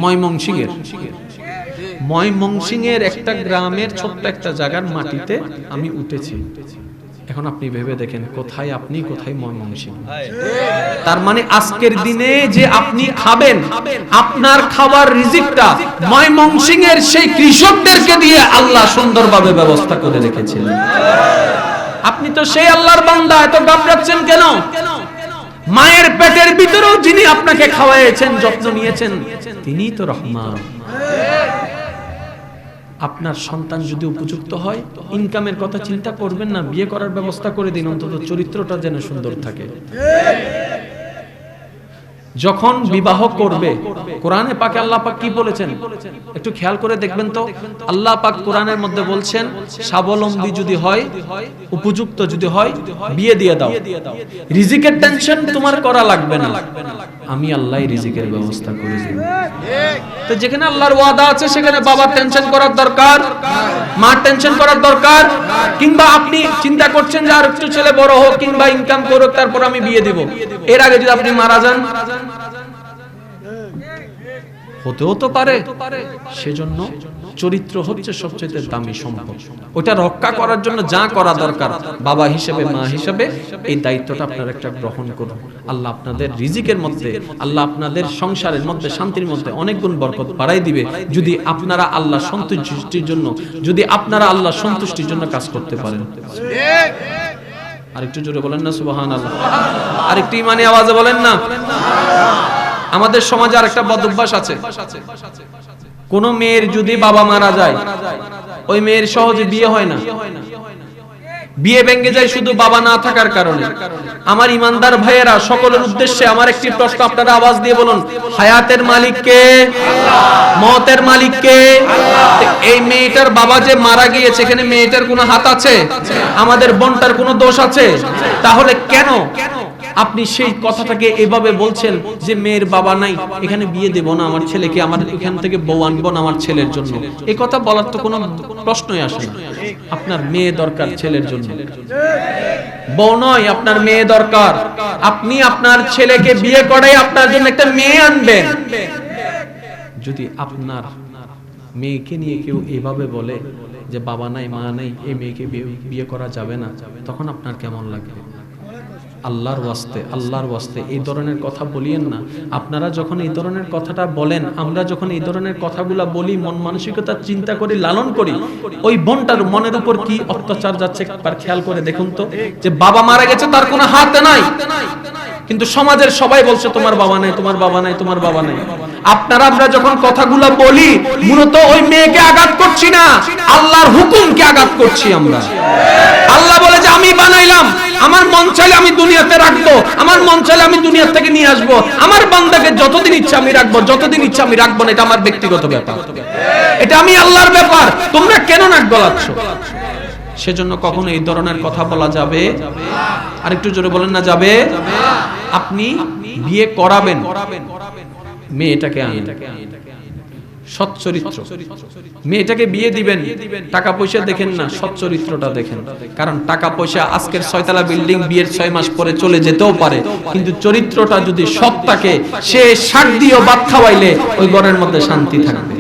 ময়মনসিংহের। ময়মনসিংহের একটা গ্রামের ছোট্ট একটা জায়গার মাটিতে আমি উঠেছি। এখন আপনি ভেবে দেখেন, কোথায় আপনি, কোথায় ময়মনসিংহ? তার মানে আজকের দিনে যে আপনি খাবেন, আপনার খাবার রিজিকটা ময়মনসিংহের সেই কৃষকদেরকে দিয়ে আল্লাহ সুন্দরভাবে ব্যবস্থা করে রেখেছিলেন। আপনি তো সেই আল্লাহর বান্দা, এত ঘাবড়াচ্ছেন কেন? মায়ের পেটের ভিতরেও যিনি আপনাকে খাওয়াইছেন, যত্ন নিয়েছেন, তিনিই তো রহমান। আপনার সন্তান যদি উপযুক্ত হয়, ইনকামের কথা চিন্তা করবেন না, বিয়ে করার ব্যবস্থা করে দিন, অন্তত চরিত্রটা যেন সুন্দর থাকে। যখন বিবাহ করবে, কোরআনে পাকে আল্লাহ পাক কি বলেছেন একটু খেয়াল করে দেখবেন তো। আল্লাহ পাক কোরআনের মধ্যে বলছেন, স্বাবলম্বী যদি হয়, উপযুক্ত যদি হয়, বিয়ে দিয়ে দাও। রিজিকের টেনশন তোমার করা লাগবে না, আমি আল্লাহই রিজিকের ব্যবস্থা করে দেব। তো যেখানে আল্লাহর ওয়াদা আছে সেখানে বাবার টেনশন করার দরকার, মার টেনশন করার দরকার, কিংবা আপনি চিন্তা করছেন যে আর একটু ছেলে বড় হোক কিংবা ইনকাম করুক তারপর আমি বিয়ে দেব, এর আগে যদি আপনি মারা যান, হতেও তো পারে। সেজন্য চরিত্র হচ্ছে সবচেয়ে দামি সম্পদ। ওটা রক্ষা করার জন্য যা করা দরকার, বাবা হিসেবে, মা হিসেবে এই দায়িত্বটা আপনারা একটা গ্রহণ করুন। আল্লাহ আপনাদের রিজিকের মধ্যে, আল্লাহ আপনাদের সংসারের মধ্যে, শান্তির মধ্যে অনেক গুণ বরকত বাড়াই দিবে, যদি আপনারা আল্লাহ সন্তুষ্টির জন্য, যদি আপনারা আল্লাহ সন্তুষ্টির জন্য কাজ করতে পারেন। আরেকটু জোরে বলেন না সুবহানাল্লাহ। আরেকটু ঈমানি আওয়াজে বলেন না। আমাদের সমাজে আর একটা বদ অভ্যাস আছে, কোন মেয়ের যদি বাবা মারা যায়, ওই মেয়ের সহজে বিয়ে হয় না, বিয়ে ভেঙে যায় শুধু বাবা না থাকার কারণে। আমার ইমানদার ভাইয়েরা, সকলের উদ্দেশ্যে আমার একটি প্রশ্ন, আপনারা আওয়াজ দিয়ে বলুন, হায়াতের মালিক কে? মওতের মালিক কে? এই মেয়েটার বাবা যে মারা গিয়েছে, এখানে মেয়েটার কোনো হাত আছে? আমাদের বোনটার কোনো দোষ আছে? তাহলে কেন আপনি সেই কথাটাকে এভাবে বলছেন যে মেয়ের বাবা নাই, এখানে বিয়ে দেব না আমার ছেলেকে, আমার এখান থেকে বউ আনবো না আমার ছেলের জন্য? এই কথা বলার তো কোনো প্রশ্নই আসে না। আপনার মেয়ে দরকার ছেলের জন্য, বউ নয়, আপনার মেয়ে দরকার। আপনি আপনার ছেলেকে বিয়ে করাই আপনার জন্য একটা মেয়ে আনবেন। যদি আপনার মেয়েকে নিয়ে কেউ এভাবে বলে যে বাবা নাই, মা নাই, এই মেয়েকে বিয়ে করা যাবে না, তখন আপনার কেমন লাগবে? আল্লাহর ওয়াস্তে এই ধরনের কথা বলিয়েন না। আপনারা যখন এই ধরনের কথাটা বলেন, আমরা যখন এই ধরনের কথাগুলা বলি, মন মানসিকতা চিন্তা করি, লালন করি, ওই বোনটার মনের উপর কি অত্যাচার যাচ্ছে একবার খেয়াল করে দেখুন তো। যে বাবা মারা গেছে, তার কোনো হাত নাই, কিন্তু সমাজের সবাই বলছে তোমার বাবা নাই, তোমার বাবা নাই, তোমার বাবা নাই। আমরা যখন কথাগুলো বলি, মূলত ওই মেয়েকে আঘাত করছি না, আল্লাহর হুকুমকে আঘাত করছি আমরা। আল্লাহ বলে যে আমি বানাইলাম, আমার মন চাইলে আমি দুনিয়াতে রাখবো, আমার মন চাইলে আমি দুনিয়া থেকে নিয়ে আসবো, আমার বান্দাকে যতদিন ইচ্ছা আমি রাখবো, যতদিন ইচ্ছা আমি রাখবো না, এটা আমার ব্যক্তিগত ব্যাপার, এটা আমি আল্লাহর ব্যাপার, তোমরা কেন নাক গলাচ্ছ? সেজন্য কখনো এই ধরনের কথা বলা যাবে? আরেকটু জোরে বলেন না, যাবে? আপনি বিয়ে করাবেন, মেয়েটাকে আনেন, সৎ চরিত্র, মেয়েটাকে বিয়ে দিবেন, টাকা পয়সা দেখেন না, সৎ চরিত্রটা দেখেন। কারণ টাকা পয়সা আজকের 6 তলা বিল্ডিং বিয়ের 6 মাস পরে চলে যেতেও পারে, কিন্তু চরিত্রটা যদি সৎ থাকে, সে শাক দিয়েও ভাত খাওয়াইলে ওই ঘরের মধ্যে শান্তি থাকবে।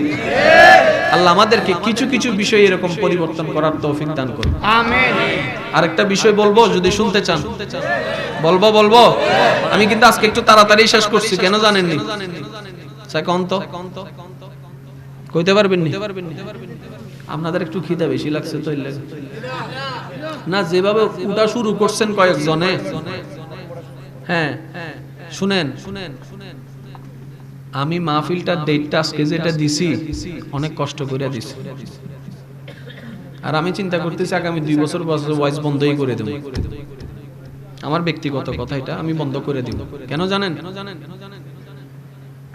আল্লাহ আমাদেরকে কিছু কিছু বিষয় এরকম পরিবর্তন করার তৌফিক দান করুন, আমিন। আরেকটা বিষয় বলবো, যদি শুনতে চান বলবো। আমি কিন্তু আজকে একটু তাড়াতাড়ি শেষ করছি, কেন জানেননি? কইতে পারবেন আপনাদের একটু খিদা বেশি লাগছে তো না? যেভাবে উঠা শুরু করছেন কয়েকজনে, হ্যাঁ শুনেন, আমি মাহফিলটার ডেটটা আজকে যেটা দিছি, অনেক কষ্ট করে দিছি, আর আমি চিন্তা করতেছি আগামী 2 বছর ওয়াইজ বন্ধই করে দেব। আমার ব্যক্তিগত কথা, এটা আমি বন্ধ করে দিব। কেন জানেন?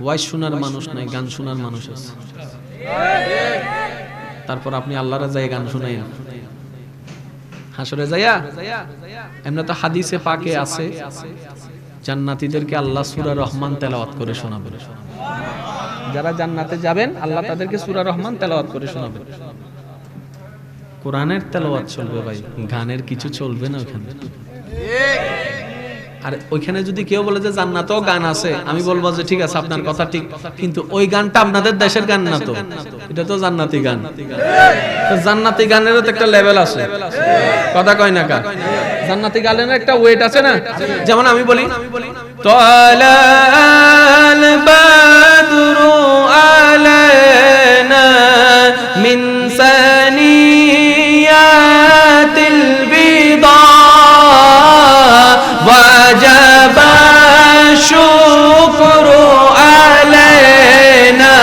ওয়াইজ শোনার মানুষ নাই, গান শোনার মানুষ আছে। তারপর আপনি আল্লাহর যায় গান শুনাইন হাসরে যাইয়া। এমনি তো হাদিসে পাকে আছে, জান্নাতীদেরকে আল্লাহ সূরা রহমান তেলাওয়াত করে শোনাবেন। যারা জান্নাতে যাবেন, আল্লাহ তাদেরকে সূরা রহমান তেলাওয়াত করে শোনাবেন। কোরআনের তেলাওয়াত চলবে ভাই, গানের কিছু চলবে না ওখানে। আর ওইখানে যদি কেউ বলে যে জান্নাতেও গান আছে, আমি বলবো যে ঠিক আছে, আপনার কথা ঠিক, কিন্তু ওই গানটা আপনাদের দেশের গান না তো, এটা তো জান্নাতি গান। জান্নাতি গানেরও তো একটা লেভেল আছে, কথা কয় না কা? জান্নাতি গানের একটা ওয়েট আছে না? যেমন আমি বলি তালাল বাদরু আলাইনা মিন সানিয়াতিল বিদা وجب الشكر علينا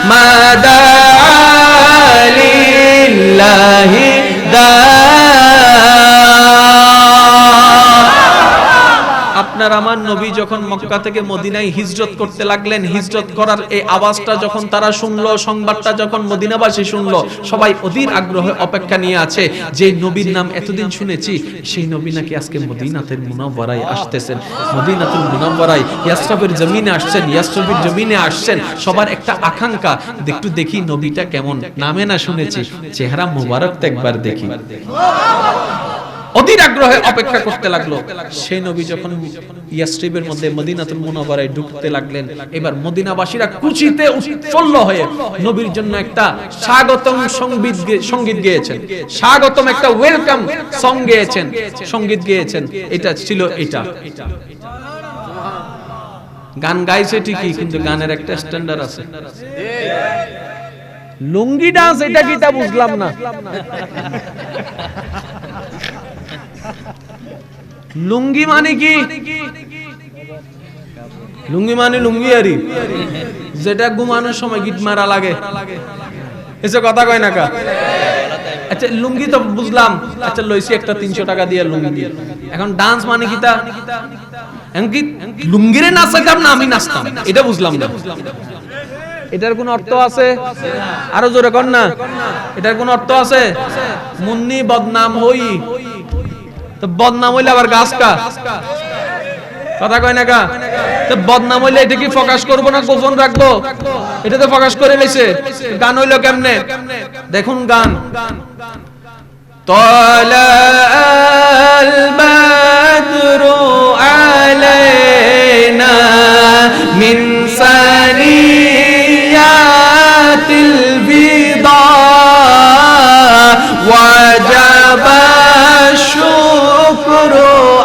ما دعا لله আপনার আমার নবী যখন মক্কা থেকে মদিনায় হিজরত করতে লাগলেন, হিজরত করার এই আওয়াজটা যখন তারা শুনলো, সংবাদটা যখন মদিনাবাসী শুনলো, সবাই অধীর আগ্রহে অপেক্ষা নিয়ে আছে যে নবীর নাম এতদিন শুনেছি, সেই নবী নাকি আজকে মদিনাতুল মুনাওয়ারায় আসতেছেন, মদিনাতুল মুনাওয়ারায় ইয়াসরিবের জমিনে আসছেন, ইয়াসরিবের জমিনে আসছেন। সবার একটা আকাঙ্ক্ষা, একটু দেখি নবীটা কেমন, নামে না শুনেছি, চেহারা মুবারকটা একবার দেখি। অধীর আগ্রহে অপেক্ষা করতে লাগলো। সেই নবী যখন ইয়াসরিবের মধ্যে মদিনাতুল মুনাওয়ারায় ঢুকতে লাগলেন, এবার মদিনাবাসীরা খুশিতে উৎফুল্ল হয়ে নবীর জন্য একটা স্বাগতম সঙ্গীত গেয়েছেন, স্বাগতম একটা ওয়েলকাম সং গেয়েছেন, সঙ্গীত গেয়েছেন। এটা ছিল এটা গান গাইছে ঠিকই, কিন্তু গানের একটা স্ট্যান্ডার্ড আছে। লুঙ্গি ডান্স এটা কিটা বুঝলাম না। লুঙ্গি মানে কি? লুঙ্গি মানে লুঙ্গি আরি, যেটা ঘুমানোর সময় গিট মারা লাগে, এসব কথা কয় না কা? আচ্ছা লুঙ্গি তো বুঝলাম, আচ্ছা লইছি একটা 300 টাকা দিয়ে লুঙ্গি। এখন ডান্স মানে কি? তা লুঙ্গিরে নাচাইতাম না আমি নাচতাম, এটা বুঝলাম না। এটার কোন অর্থ আছে? আরো জোরে কর না, এটার কোন অর্থ আছে? মুন্নি বদনাম হই, তো বদনাম হইলে আবার গাছ কা? কথা কয় না কা? তো বদনাম হইলে এটা কি প্রকাশ করবো না গোপন রাখবো? এটা তো প্রকাশ করে লেছে। গান হইলো কেমনে দেখুন, গান তালাল বাদরু আলাইনা মিন সানিয়াতিল বিদা ওয়াজাবা الشكر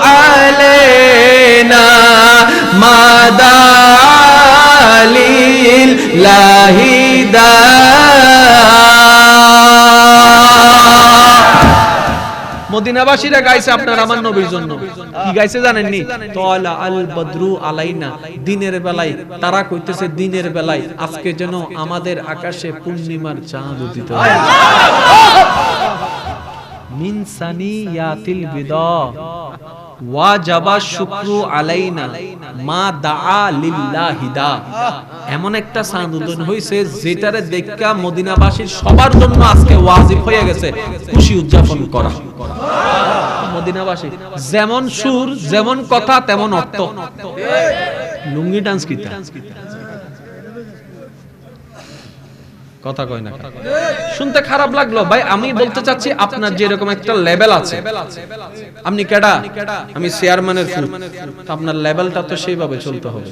علينا মদিনাবাসীরা গাইছে আপনার আমার নবীর জন্য। কি গাইছে জানেননি? তালা আল বদরু আলাইনা, দিনের বেলায় তারা কইতেছে দিনের বেলায় আজকে যেন আমাদের আকাশে পূর্ণিমার চাঁদ উদিত হয়। মিন সানিয়াতিল বিদা ওয়াজাবা শুকরু আলাইনা মা দাআ লিল্লাহি দা। এমন একটা চাঁদ উদয় হইছে যেটারে দেখা মদিনাবাসীর সবার জন্য আজকে ওয়াজিব হয়ে গেছে খুশি উদযাপন করা। মদিনাবাসী যেমন সুর, যেমন কথা, তেমন অর্থ। লুঙ্গি ডান্স কিতা কথা কয় না, শুনতে খারাপ লাগলো ভাই। আমি বলতে চাচ্ছি আপনার যে এরকম একটা লেভেল আছে, আপনি কেডা? আমি চেয়ারম্যানের ফুত, আপনার লেভেলটা তো সেইভাবে চলতে হবে।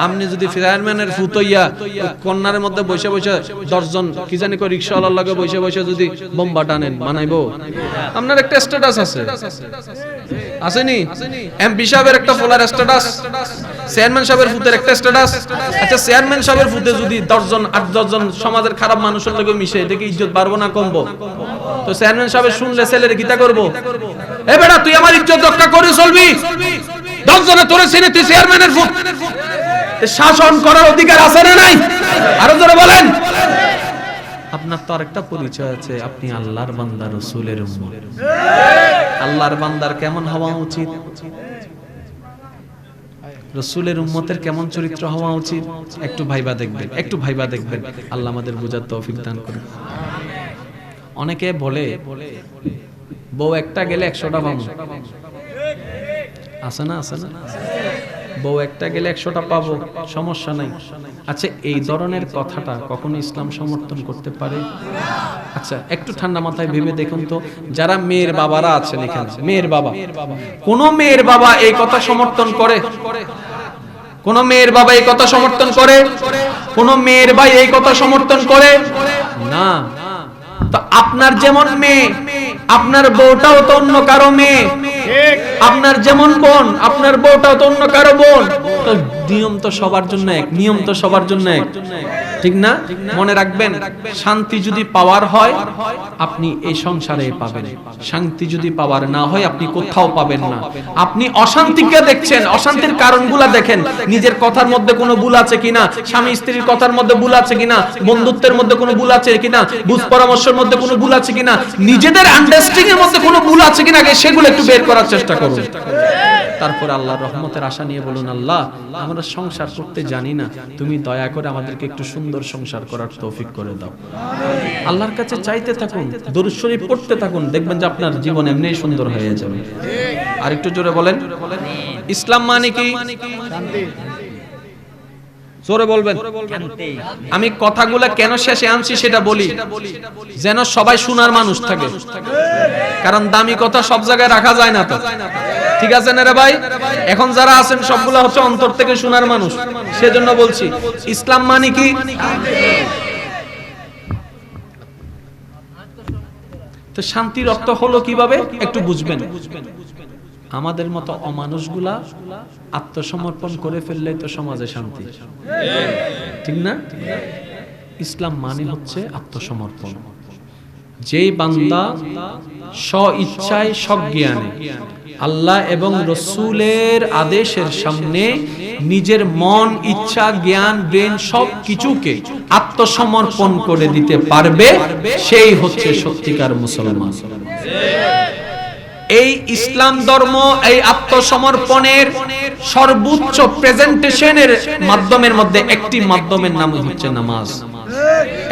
আপনি যদি চেয়ারম্যানের ফুত হইয়া কর্নারের মধ্যে বসে বসে 10 জন কি জানি কো রিকশাওয়ালার লগে বসে বসে যদি বোম্বা টানেন, মানাইবো? আপনার একটা স্ট্যাটাস আছে, আসেনি? এমপি সাহেবের একটা ফলোয়ার স্ট্যাটাস, চেয়ারম্যান সাহেবের ফুতের একটা স্ট্যাটাস। আচ্ছা, চেয়ারম্যান সাহেবের ফুতে যদি 10 জন 8-10 জন সমাজের খারাপ মানুষের লগে মিশে, এটা কি ইজ্জত বাড়বো না কমবো? তো চেয়ারম্যান সাহেব শুনলে ছেলের গীতা করবো, এ বেটা তুই আমার ইজ্জত রক্ষা করে চলবি, 10 জনে তোরে চিনে, তুই চেয়ারম্যানের ফুত। শাসন করার অধিকার আছে না নাই? আরো জোরে বলেন। আপনার তো আরেকটা পরিচয় আছে, আপনি আল্লাহর বান্দা, রাসূলের উম্মত। আল্লাহর বান্দার কেমন হওয়া উচিত? রাসূলের উম্মতের কেমন চরিত্র হওয়া উচিত? একটু ভাইবা দেখবেন, একটু ভাইবা দেখবেন। আল্লাহ আমাদের বুঝার তৌফিক দান করুন। অনেকে বলে বউ একটা গেলে 100টা পাবো, আছে না? আছে না? বউ একটা গেলে 100টা পাবো, সমস্যা নাই। আচ্ছা, এই ধরনের কথাটা কখনো ইসলাম সমর্থন করতে পারে? আচ্ছা, একটু ঠান্ডা মাথায় ভেবে দেখুন তো, যারা মেয়ের বাবারা আছেন এখানে, মেয়ের বাবা, কোন মেয়ের বাবা এই কথা সমর্থন করে? কোন মেয়ের বাবা এই কথা সমর্থন করে? কোন মেয়ের ভাই এই কথা সমর্থন করে না। তো আপনার যেমন মেয়ে, আপনার বউটাও তো অন্য কারো মেয়ে। আপনার যেমন বোন, আপনার বউটাও তো অন্য কারো বোন। তো নিয়ম তো সবার জন্য এক, নিয়ম তো সবার জন্য এক, ঠিক না? মনে রাখবেন, শান্তি যদি পাওয়ার হয় আপনি এই সংসারে পাবেন, শান্তি যদি পাওয়ার না হয় আপনি কোথাও পাবেন না। আপনি অশান্তিকে দেখছেন, অশান্তির কারণগুলো দেখেন। নিজের কথার মধ্যে কোনো ভুল আছে কিনা, স্বামী স্ত্রীর কথার মধ্যে ভুল আছে কিনা, বন্ধুত্বের মধ্যে কোনো ভুল আছে কিনা, বুঝ পরামর্শের মধ্যে কোনো ভুল আছে কিনা, নিজেদের আন্ডারস্ট্যান্ডিং এর মধ্যে কোনো ভুল আছে কিনা, সেগুলো একটু বের করার চেষ্টা করুন। তারপর আল্লাহর রহমতের আশা নিয়ে বলুন, আল্লাহ আমরা সংসার করতে জানি না, তুমি দয়া করে আমাদেরকে একটু সুন্দর সংসার করার তৌফিক করে দাও। আল্লাহর কাছে চাইতে থাকুন, দরুদ শরীফ পড়তে থাকুন, দেখবেন যে আপনার জীবন এমনিই সুন্দর হয়ে যাবে। আর একটু জোরে বলেন, ইসলাম মানে কি? জোরে বলবেন। আমি কথাগুলো কেন শেষে আনছি সেটা বলি, যেন সবাই শোনার মানুষ থাকে, কারণ দামি কথা সব জায়গায় রাখা যায় না। তো ঠিক আছে না রে ভাই? এখন যারা আছেন সবগুলা হচ্ছে অন্তর থেকে শোনার মানুষ, সেজন্য বলছি ইসলাম মানে কি। তো শান্তির অর্থ হলো কিভাবে একটু বুঝবেন। আমাদের মতো অমানুষগুলা আত্মসমর্পণ করে ফেললে তো সমাজে শান্তি, ঠিক না? ইসলাম মানে হচ্ছে আত্মসমর্পণ। যেই বান্দা স্ব ইচ্ছায় সজ্ঞানে আল্লাহ এবং রাসূলের আদেশের সামনে নিজের মন, ইচ্ছা, জ্ঞান, ব্রেন সব কিছুকে আত্মসমর্পণ করে দিতে পারবে, সেই হচ্ছে সত্যিকার মুসলমান। এই ইসলাম ধর্ম এই আত্মসমর্পণের সর্বোচ্চ প্রেজেন্টেশনের মাধ্যমের মধ্যে একটি মাধ্যমের নাম হচ্ছে নামাজ।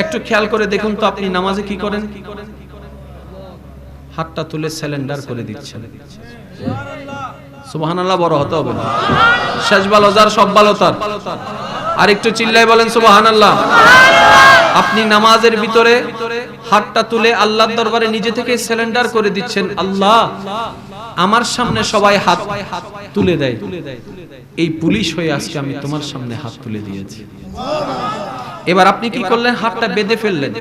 একটু খেয়াল করে দেখুন তো, আপনি নামাজে কি করেন? হাতটা তুলে সারেন্ডার করে দিচ্ছেন। সুবহানাল্লাহ, বড় হতে হবে না। শেষ ভালো যার, সব ভালো তার। আর একটু চিল্লায় বলেন সুবহানাল্লাহ। আপনি নামাজের ভিতরে হাতটা তুলে আল্লাহর দরবারে নিজে থেকে সারেন্ডার করে দিচ্ছেন, আল্লাহ আমার সামনে সবাই হাত তুলে দেয়, এই পুলিশ হয়ে আজকে আমি তোমার সামনে হাত তুলে দিয়েছি। এবার আপনি কি করলেন? হাতটা বেঁধে ফেললেন।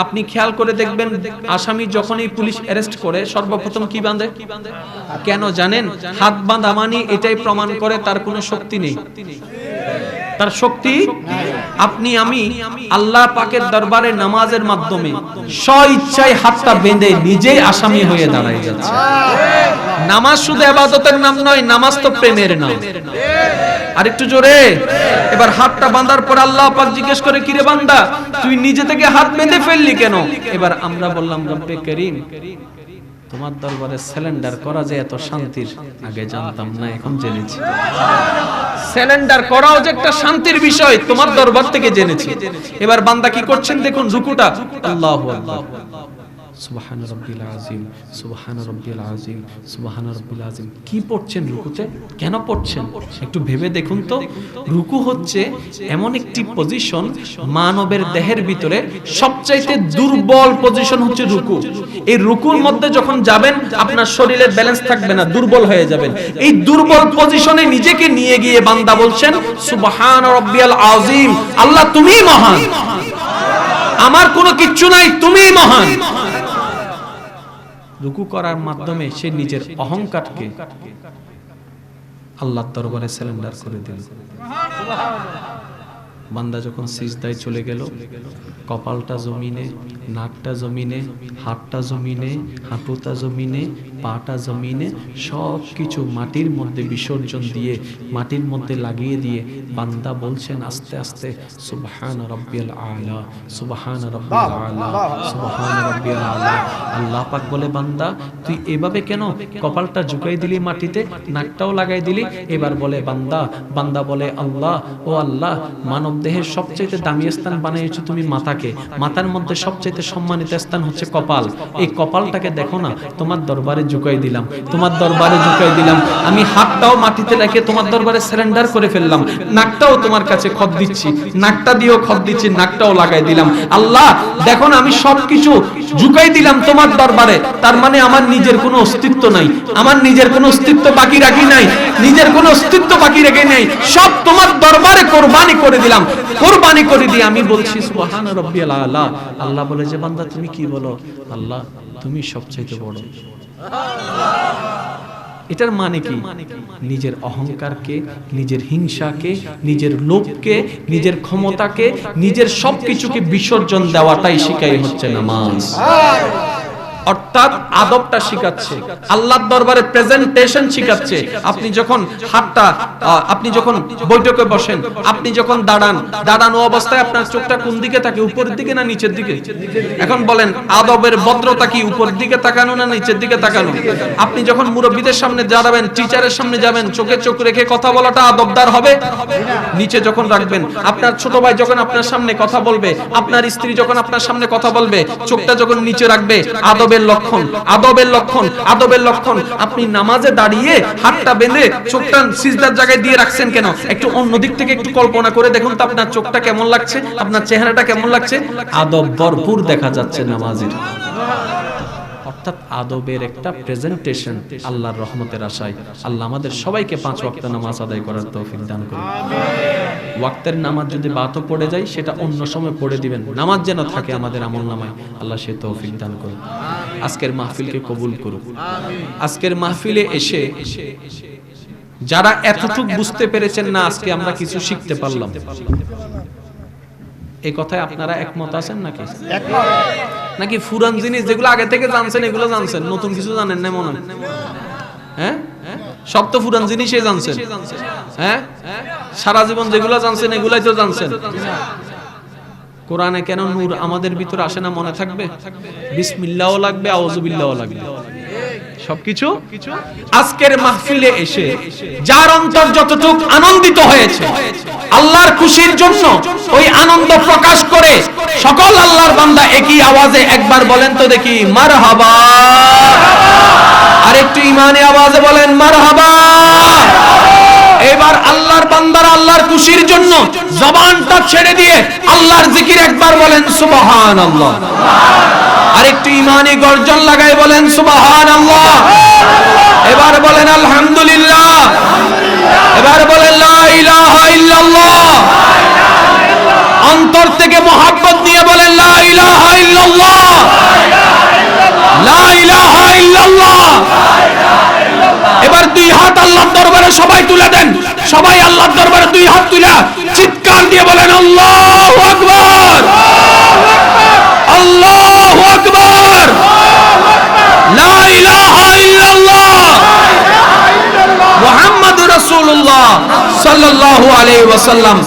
আপনি খেয়াল করে দেখবেন, আসামি যখন এই পুলিশ অ্যারেস্ট করে সর্বপ্রথম কি বাঁধে? কেন জানেন? হাত বাঁধা মানে এটাই প্রমাণ করে তার কোনো শক্তি নেই। তার শক্তি আপনি আমি আল্লাহ পাকের দরবারে নামাজের মাধ্যমে স্বইচ্ছায় হাতটা বেঁধে নিজেই আসামি হয়ে দাঁড়ায় যাচ্ছে। নামাজ শুধু ইবাদতের নাম নয়, নামাজ তো প্রেমের নাম। আরেকটু জোরে। এবার হাতটা বাঁধার পর আল্লাহ পাক জিজ্ঞেস করে, কিরে বান্দা তুই নিজে থেকে হাত বেঁধে ফেললি কেন? এবার আমরা বললাম, রব্বে করিম, তোমার দরবারে সারেন্ডার করা যে এত শান্তির, আগে জানতাম না, এখন জেনেছি। সারেন্ডার করাও যে একটা শান্তির বিষয়, তোমার দরবার থেকে জেনেছি। এবার বান্দা কি করছেন দেখুন, রুকুটা আল্লাহু আকবার, সুবহান রাব্বিল আযীম, সুবহান রাব্বিল আযীম, সুবহান রাব্বিল আযীম। কি পড়ছেন রুকুতে? কেন পড়ছেন? একটু ভেবে দেখুন তো। রুকু হচ্ছে এমন একটি পজিশন, মানবের দেহের ভিতরে সবচাইতে দুর্বল পজিশন হচ্ছে রুকু। এই রুকুর মধ্যে যখন যাবেন আপনার শরীরের ব্যালেন্স থাকবে না, দুর্বল হয়ে যাবেন। এই দুর্বল পজিশনে নিজেকে নিয়ে গিয়ে বান্দা বলছেন, সুবহান রাব্বিল আযীম, আল্লাহ তুমিই মহান, আমার কোনো কিচ্ছু নাই, তুমিই মহান। রুকু করার মাধ্যমে সে নিজের অহংকারকে আল্লাহর দরবারে সারেন্ডার করে দিল। বান্দা যখন সিজদায় চলে গেল, কপালটা জমিনে, নাকটা জমিনে, হাতটা জমিনে, হাঁটুটা জমিনে, পাটা জমিনে, সব কিছু মাটির মধ্যে বিসর্জন দিয়ে, মাটির মধ্যে লাগিয়ে দিয়ে বান্দা বলছেন আস্তে আস্তে, সুবহান রাব্বিয়াল আলা, সুবহান রাব্বিয়াল আলা, সুবহান রাব্বিয়াল আলা। আল্লাহ পাক বলে, বান্দা তুই এভাবে কেন কপালটা ঝুঁকাই দিলি মাটিতে, নাকটাও লাগাই দিলি? এবার বলে বান্দা বলে, আল্লাহ, ও আল্লাহ, মানব দেহের সবচেয়ে দামি স্থান বানিয়েছো তুমি মাথাকে, মাথার মধ্যে সবচেয়ে সম্মানিত স্থান হচ্ছে কপাল। এই কপালটাকে দেখো না, তোমার দরবারে ঝুঁকাই দিলাম, তোমার দরবারে ঝুঁকাই দিলাম। আমি হাতটাও মাটিতে রেখে তোমার দরবারে সারেন্ডার করে ফেললাম, নাকটাও তোমার কাছে খত দিচ্ছি, নাকটা দিয়েও খত দিচ্ছি, নাকটাও লাগাই দিলাম। আল্লাহ দেখো না, আমি সবকিছু ঝুঁকাই দিলাম তোমার দরবারে। তার মানে আমার নিজের কোনো অস্তিত্ব নাই, আমার নিজের কোনো অস্তিত্ব বাকি রাখি নাই, নিজের কোনো অস্তিত্ব বাকি রেখে নেই, সব তোমার দরবারে কোরবানি করে দিলাম। কোরবানি করে দিয়ে আমি বলছি সুবহান রাব্বিয়াল আলা। আল্লাহ বলে যে, বান্দা তুমি কি বলো? আল্লাহ তুমি সবচেয়ে বড়। এটার মানে কি? নিজের অহংকারকে, নিজের হিংসাকে, নিজের লোভকে, নিজের ক্ষমতাকে, নিজের সবকিছুকে বিসর্জন দেওয়াটাই শিখাই হচ্ছে নামাজ। অর্থাৎ আদবটা শিখাচ্ছে, আল্লাহর দরবারে প্রেজেন্টেশন শিখাচ্ছে। আপনি যখন হাতটা, আপনি যখন বৈঠকে বসেন, আপনি যখন দাঁড়ানো অবস্থায় আপনার চোখটা কোন দিকে থাকে, উপরের দিকে না নিচের দিকে? এখন বলেন, আদবের ভদ্রতা কি উপরের দিকে তাকানো না নিচের দিকে তাকানো? আপনি যখন মুরব্বীদের সামনে দাঁড়াবেন, টিচারের সামনে যাবেন, চোখে চোখ রেখে কথা বলাটা আদবদার হবে? নিচে যখন রাখবেন। আপনার ছোট ভাই যখন আপনার সামনে কথা বলবে, আপনার স্ত্রী যখন আপনার সামনে কথা বলবে, চোখটা যখন নিচে রাখবে, আদবের লক্ষণ, আদবের লক্ষণ, আদবের লক্ষণ। আপনি নামাজে দাঁড়িয়ে হাতটা বেঁধে চোখটা সিজদার জায়গায় দিয়ে রাখছেন কেন? একটু অন্য দিক থেকে একটু কল্পনা করে দেখুন তো, আপনার চোখটা কেমন লাগছে, আপনার চেহারাটা কেমন লাগছে? আদব ভরপুর দেখা যাচ্ছে নামাজের। অর্থাৎ আদবের একটা প্রেজেন্টেশন আল্লাহর রহমতের আশায়। আল্লাহ আমাদের সবাইকে 5 ওয়াক্ত নামাজ আদায় করার তৌফিক দান করুন। ওয়াক্তের নামাজ যদি বাতও পড়ে যায়, সেটা অন্য সময় পড়ে দিবেন, নামাজ যেন থাকে আমাদের আমলনামায়। আল্লাহ সে তৌফিক দান করুন। আজকের মাহফিলকে কবুল করুন। আজকের মাহফিলে এসে যারা এতটুকু বুঝতে পেরেছেন না, আজকে আমরা কিছু শিখতে পারলাম, এই কথায় আপনারা একমত আছেন নাকি? নাকি পুরান জিনিস যেগুলো আগে থেকে জানছেন এগুলো জানছেন, নতুন কিছু জানেন না মনে হয়? হ্যাঁ, সব তো পুরান জিনিসই জানছেন। হ্যাঁ, সারা জীবন যেগুলো জানছেন এগুলাই তো জানছেন। কোরআনে কেন নূর আমাদের ভিতরে আসে না মনে থাকবে? বিসমিল্লাহও লাগবে, আউযুবিল্লাহও লাগবে, সবকিছু। আজকের মাহফিলে এসে যার অন্তর যতটুকু আনন্দিত হয়েছে আল্লাহর খুশির জন্য, ওই আনন্দ প্রকাশ করে সকল আল্লাহর বান্দা একই আওয়াজে একবার বলেন তো দেখি, মারহাবা। আর একটু ঈমানি আওয়াজে বলেন মারহাবা। এবার আল্লাহর বান্দারা আল্লাহর খুশির জন্য জবানটা ছেড়ে দিয়ে আল্লাহর জিকির একবার বলেন সুবহানাল্লাহ। আর একটু ঈমানি গর্জন লাগাই বলেন সুবহানাল্লাহ। এবার বলেন আলহামদুলিল্লাহ। এবার বলেন লা ইলাহা ইল্লাল্লাহ। অন্তর থেকে মহব্বত নিয়ে বলেন লা ইলাহা ইল্লাল্লাহ, লা ইলাহা ইল্লাল্লাহ। এবার দুই হাত আল্লাহর দরবারে সবাই তুলে দেন, সবাই আল্লাহর দরবারে দুই হাত তুলে চিৎকার দিয়ে বলেন আল্লাহু আকবার, আল্লাহু আকবার, লা ইলাহা ইল্লাল্লাহ মুহাম্মাদুর রাসূলুল্লাহ সাল্লাল্লাহু আলাইহি ওয়াসাল্লাম।